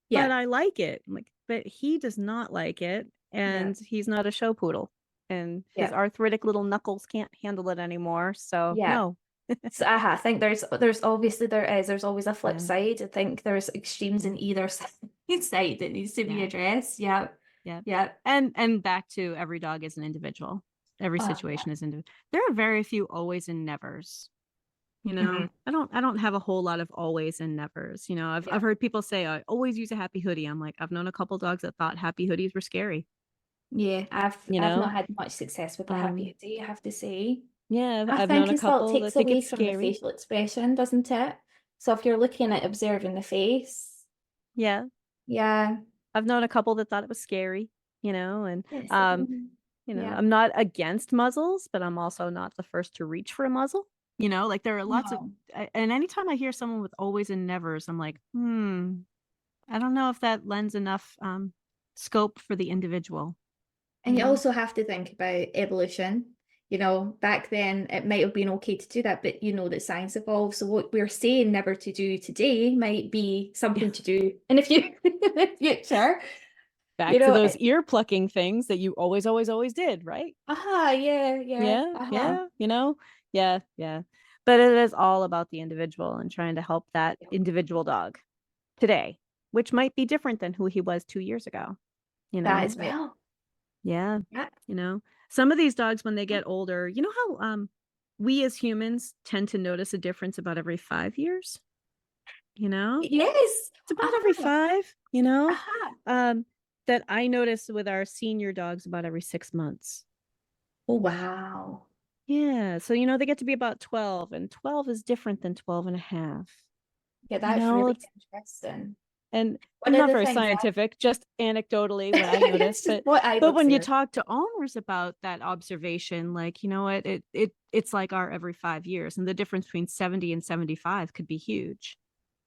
but yeah, I like it. I'm like, but he does not like it, yeah, and he's not a show poodle, and his yeah, arthritic little knuckles can't handle it anymore. So yeah. no. So I think there's obviously there's always a flip Yeah, side. I think there's extremes yeah, in either side that needs to be yeah, addressed. Yeah, yeah. yeah. And back to every dog is an individual. Every Yeah. situation is individual. There are very few always and nevers. Hmm. I don't have a whole lot of always and nevers. I've Yeah. heard people say I always use a happy hoodie. I'm like, I've known a couple dogs that thought happy hoodies were scary. Yeah, I've You I've not know, had much success with the happy um, hoodie, I have to say. yeah, I I've known think a as well it couple takes that think away it's from the scary. facial expression, doesn't it? So if you're looking at observing the face, Yeah, yeah. I've known a couple that thought it was scary. And Yes. Yeah. I'm not against muzzles, but I'm also not the first to reach for a muzzle. Like there are lots of, No. and anytime I hear someone with always and nevers, I'm like, I don't know if that lends enough scope for the individual. And you also have to think about evolution. Back then it might have been okay to do that, but that science evolves. So what we're saying never to do today might be Yeah. something to do in the future. You Back to know, those ear plucking things that you always, always, always did, right? yeah, yeah, Yeah, yeah, yeah, yeah. But it is all about the individual and trying to help that individual dog today, which might be different than who he was 2 years ago. You that know, as well. yeah, Yeah. you know, some of these dogs, when they get older, how we as humans tend to notice a difference about every 5 years, you know? Yes. It's about every Uh-huh. 5, Uh-huh. that I notice with our senior dogs about every 6 months. Oh, wow. Yeah. So, they get to be about 12, and 12 is different than 12 and a half. Yeah, that's really It's, interesting. and One I'm of not the very things scientific, just anecdotally what I notice. it's just But what I've but when you observed. talk to owners about that observation, like, you know what, it's like our every 5 years, and the difference between 70 and 75 could be huge.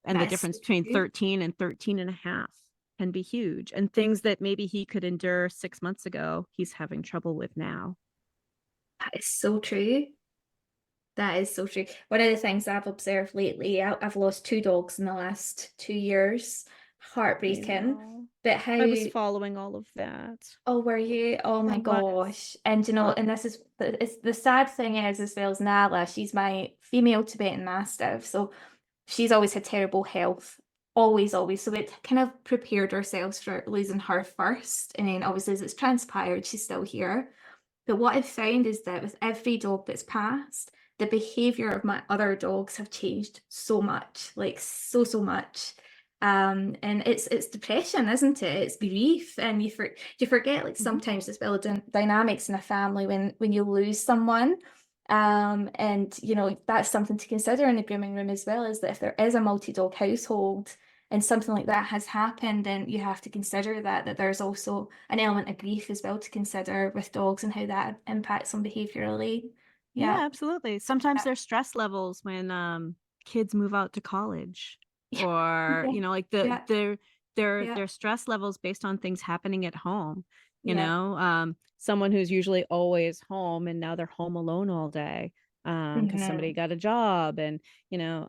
And the That is so difference between true. 13 and 13 and a half can be huge. And things that maybe he could endure 6 months ago, he's having trouble with now. That is so true. That is so true. One of the things I've observed lately, I've lost two dogs in the last 2 years. I Heartbreaking. know. But how, I was following all of that. oh, were you? Oh I my was. gosh. And and this is the sad thing is as well as Nala, she's my female Tibetan Mastiff. So she's always had terrible health. Always, always. So it kind of prepared ourselves for losing her first. And then obviously as it's transpired, she's still here. But what I've found is that with every dog that's passed, the behavior of my other dogs have changed so much, like so, so much. And it's depression, isn't it? It's grief, and you forget, like, sometimes as well, dynamics in a family when you lose someone. And you know, that's something to consider in the grooming room as well, is that if there is a multi-dog household and something like that has happened, then you have to consider that there's also an element of grief as well to consider with dogs and how that impacts on behaviorally. Yeah, Yeah. absolutely. Sometimes there's stress levels when kids move out to college, or Yeah. you know, like Yeah. Yeah. their stress levels based on things happening at home. You Yeah. know, someone who's usually always home and now they're home alone all day because somebody got a job, and you know,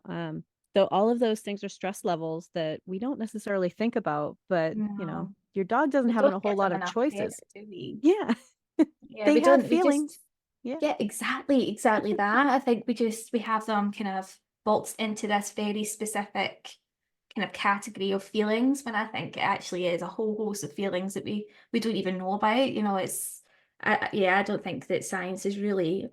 though all of those things are stress levels that we don't necessarily think about, but you know, No, your dog doesn't we have a don't whole give lot them of enough choices. credit, do we? Yeah, Yeah, they we have don't. We feelings. just, Yeah. yeah, exactly that. I think we have them kind of boxed into this very specific kind of category of feelings, when I think it actually is a whole host of feelings that we don't even know about. You know, I don't think that science has really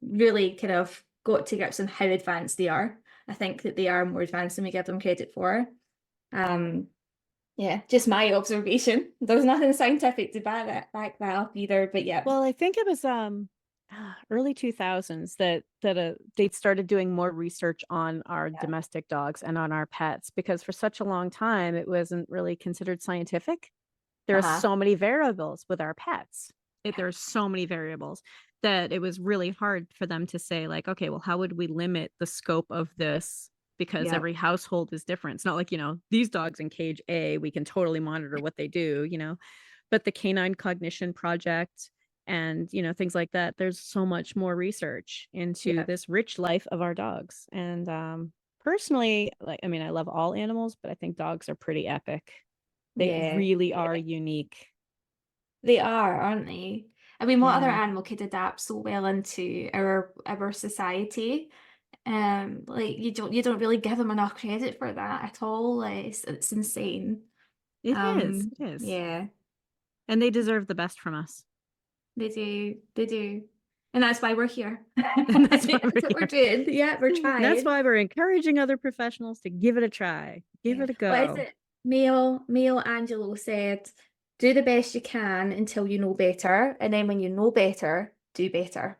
kind of got to grips on how advanced they are. I think that they are more advanced than we give them credit for. Um, yeah, just my observation. There's nothing scientific to back that up either, but yeah. Well, I think it was early 2000s that they started doing more research on our Yeah. domestic dogs and on our pets, because for such a long time it wasn't really considered scientific. There are Uh-huh. so many variables with our pets. Yeah. There's so many variables that it was really hard for them to say, like, okay, well, how would we limit the scope of this? Because Yeah. every household is different. It's not like, you know, these dogs in cage A, we can totally monitor what they do, you know, but the Canine Cognition Project and, you know, things like that, there's so much more research into Yeah. this rich life of our dogs. And personally, like, I mean, I love all animals, but I think dogs are pretty epic. They Yeah. really are Yeah. unique. They are, aren't they? I mean, what other Yeah. animal could adapt so well into our society? Like, you don't really give them enough credit for that at all. Like, it's insane. It is. It is. Yeah, And they deserve the best from us. they do, and that's why we're here. And that's why That's what we're we're here. doing. Yeah, we're And that's trying. why we're encouraging other professionals to give it a try. Give Yeah. it a What is go. it? Male Angelo said, do the best you can until you know better. And then when you know better, do better.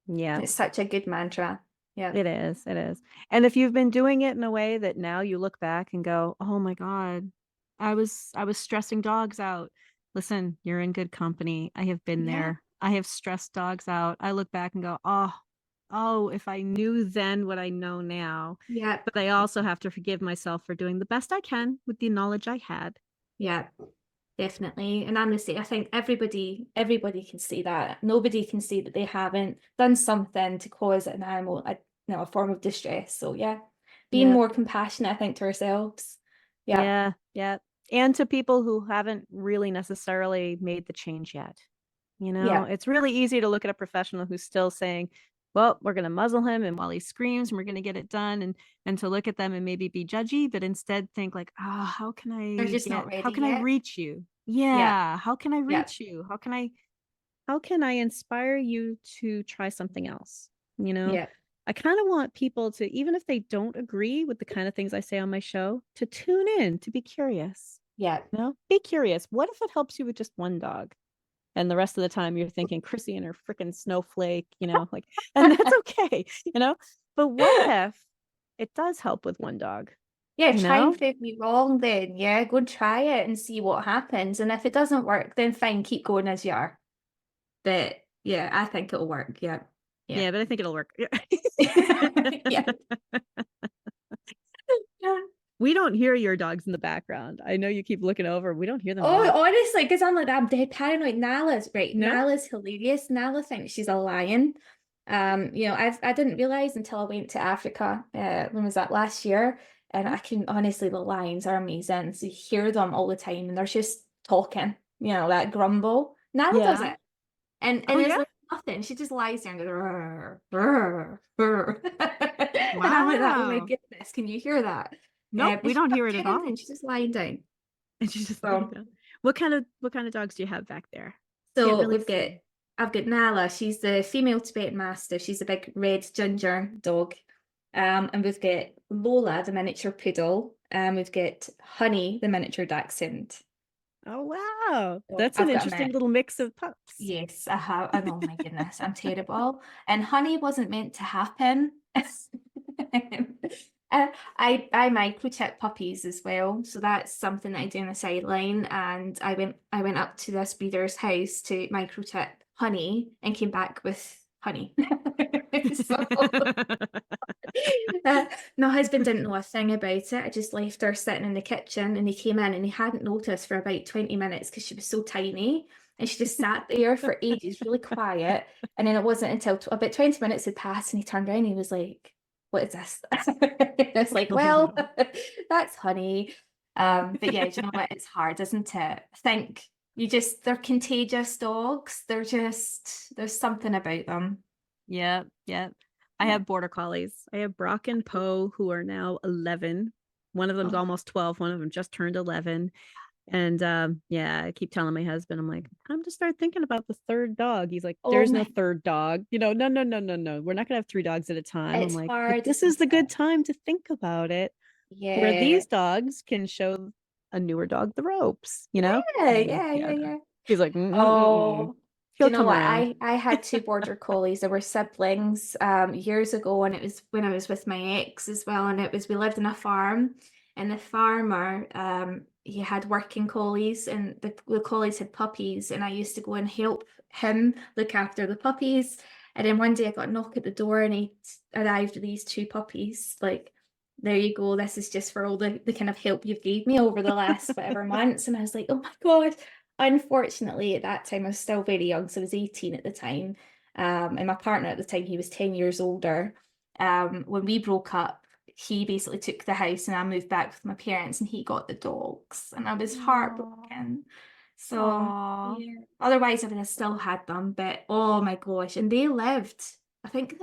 Yeah. It's such a good mantra. Yeah. It is. It is. And if you've been doing it in a way that now you look back and go, "Oh my God, I was stressing dogs out." Listen, you're in good company. I have been Yeah. there. I have stressed dogs out. I look back and go, "Oh, if I knew then what I know now." Yeah. But I also have to forgive myself for doing the best I can with the knowledge I had. Yeah. Definitely. And I'm the same. I think everybody can see that. Nobody can see that they haven't done something to cause an animal a form of distress. So yeah, being Yeah. more compassionate, I think, to ourselves. Yeah. Yeah. Yeah. And to people who haven't really necessarily made the change yet. You know, Yeah. it's really easy to look at a professional who's still saying, well, we're going to muzzle him and while he screams and we're going to get it done, and to look at them and maybe be judgy, but instead think like, oh, They're just not how ready can I yet. reach you? Yeah. Yeah. How can I Yeah. reach you? How can I inspire you to try something else? You know, Yeah. I kind of want people to, even if they don't agree with the kind of things I say on my show, to tune in, to be curious. Yeah. You know, be curious. What if it helps you with just one dog? And the rest of the time you're thinking Chrissy and her freaking snowflake, you know, like, and that's okay, you know. But what if it does help with one dog, Yeah, you try and know? prove me wrong then. Yeah, go and try it and see what happens. And if it doesn't work, then fine, keep going as you are. But yeah, I think it'll work. Yeah. Yeah. Yeah, but I think it'll work. Yeah. Yeah. We don't hear your dogs in the background. I know you keep looking over. We don't hear them at Oh, all. honestly, because I'm like, I'm dead paranoid. Nala's right. No? Nala's hilarious. Nala thinks she's a lion. I didn't realize until I went to Africa. When was that, last year? And I can honestly, the lions are amazing. So you hear them all the time, and they're just talking. You know, that grumble. Nala does Yeah. it, and Oh it's yeah? like nothing. She just lies there and goes, "Rrr, rrr, rrr." And I'm like, that. Oh my Wow. goodness, can you hear that? Nope, But we she's don't not hear it at doing all. anything. She's just lying down. And she's just laying So. down. What kind of dogs do you have back there? Can't So really see. I've got Nala. She's the female Tibetan Mastiff. She's a big red ginger dog. And we've got Lola, the miniature poodle, and we've got Honey, the miniature dachshund. Oh, wow. So That's an I've got a interesting mix. little mix of pups. Yes, I have. And oh my goodness, I'm terrible. And Honey wasn't meant to happen. I microchip puppies as well, so that's something that I do on the sideline. And I went up to this breeder's house to microchip Honey and came back with Honey. So, my husband didn't know a thing about it. I just left her sitting in the kitchen, and he came in and he hadn't noticed for about 20 minutes because she was so tiny. And she just sat there for ages, really quiet. And then it wasn't until about 20 minutes had passed and he turned around and he was like, what is this? It's like, well, that's Honey. But yeah, do you know what? It's hard, isn't it? I think they're contagious dogs. There's something about them. Yeah, yeah. I have border collies. I have Brock and Poe, who are now 11. One of them's almost 12. One of them just turned 11. And yeah, I keep telling my husband, I'm like, time to start thinking about the third dog. He's like, there's no third dog. No. We're not gonna have 3 dogs at a time. It's I'm like, hard, this is the good time to think about it. Yeah. Where these dogs can show a newer dog the ropes, Yeah. He's like, oh, do you know what? Around. I had 2 border collies. They were siblings years ago, and it was when I was with my ex as well. And we lived in a farm, and the farmer he had working collies, and the collies had puppies, and I used to go and help him look after the puppies. And then one day I got a knock at the door, and he arrived with these 2 puppies. Like, there you go. This is just for all the kind of help you've gave me over the last whatever months. And I was like, oh my God. Unfortunately, at that time, I was still very young. So I was 18 at the time. And my partner at the time, he was 10 years older. When we broke up, he basically took the house and I moved back with my parents and he got the dogs. And I was heartbroken. So yeah. Otherwise, I would have still had them. But oh my gosh. And they lived. I think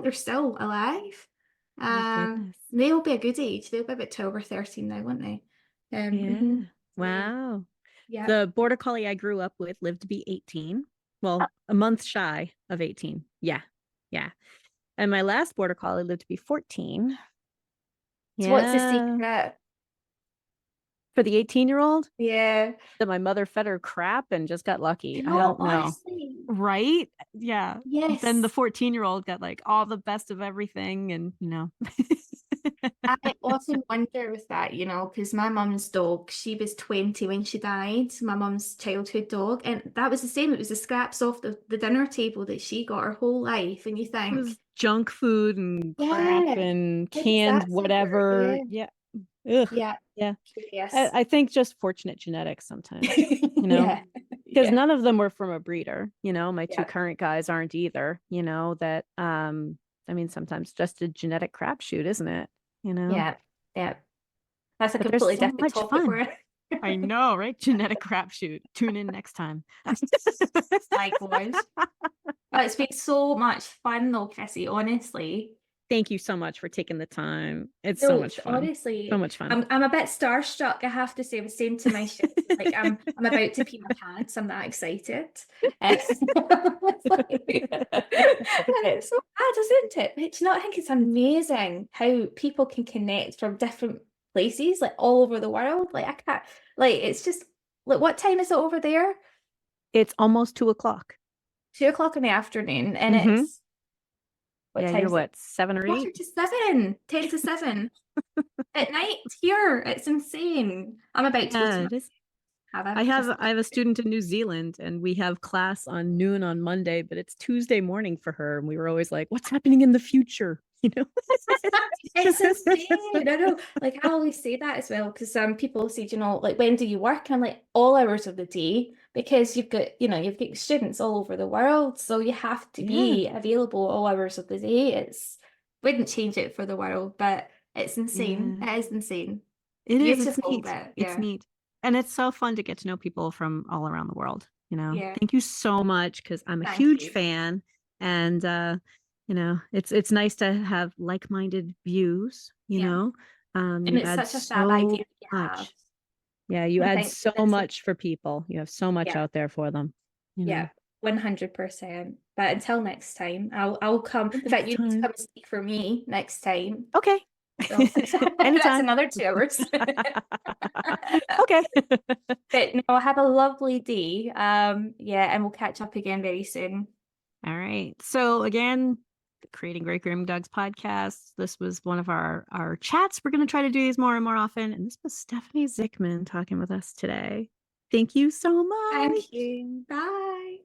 they're still alive. They'll be a good age. They'll be about 12 or 13 now, won't they? Yeah. Wow. Yeah. The border collie I grew up with lived to be 18. Well, a month shy of 18. Yeah. And my last border collie lived to be 14. So what's the secret? For the 18-year-old? Yeah. That my mother fed her crap and just got lucky. I don't know. Honestly. Right? Yeah. Yes. Then the 14-year-old got like all the best of everything and I often wonder with that, because my mum's dog, she was 20 when she died, my mum's childhood dog, and that was the same. It was the scraps off the dinner table that she got her whole life, and you think, it was junk food and crap and canned whatever. Yeah. Ugh. Yeah. Yes. I think just fortunate genetics sometimes, because none of them were from a breeder. My 2 current guys aren't either. That I mean, sometimes just a genetic crapshoot, isn't it? Yeah. That's a completely different topic. I know, right? Genetic crapshoot. Tune in next time. Likewise. It's been so much fun though, Chrissy, honestly. Thank you so much for taking the time. It's so much fun. Honestly, so much fun. I'm a bit starstruck, I have to say. I was saying to my shit, like I'm about to pee my pants. I'm that excited. It's so bad, isn't it? But I think it's amazing how people can connect from different places, like all over the world. Like I can't, like it's just like, what time is it over there? It's almost 2:00. 2:00 in the afternoon, and it's. You're what, 7 or 8? 7, 10 to 7 at night here. It's insane. I'm about to. I have a student in New Zealand, and we have class on noon on Monday, but it's Tuesday morning for her, and we were always like, "What's happening in the future?" It's insane. I know. Like I always say that as well, because people say, like, when do you work? And I'm like, all hours of the day, because you've got students all over the world, so you have to be available all hours of the day. Wouldn't change it for the world, but it's insane. It is insane. It is. It's neat. It's neat, and it's so fun to get to know people from all around the world. Thank you so much, because I'm a huge fan, and it's nice to have like-minded views. And it's such a fab idea to have. Yeah, you add so much for people. You have so much out there for them. 100%. But until next time, I'll come. In fact, you need to come and speak for me next time. Okay. So that's Anytime. another 2 hours. Okay. But no, have a lovely day. Yeah, and we'll catch up again very soon. All right. So again, the Creating Great Grooming Dogs podcast. This was one of our chats. We're going to try to do these more and more often. And this was Stephanie Zikmann talking with us today. Thank you so much. Thank you. Bye.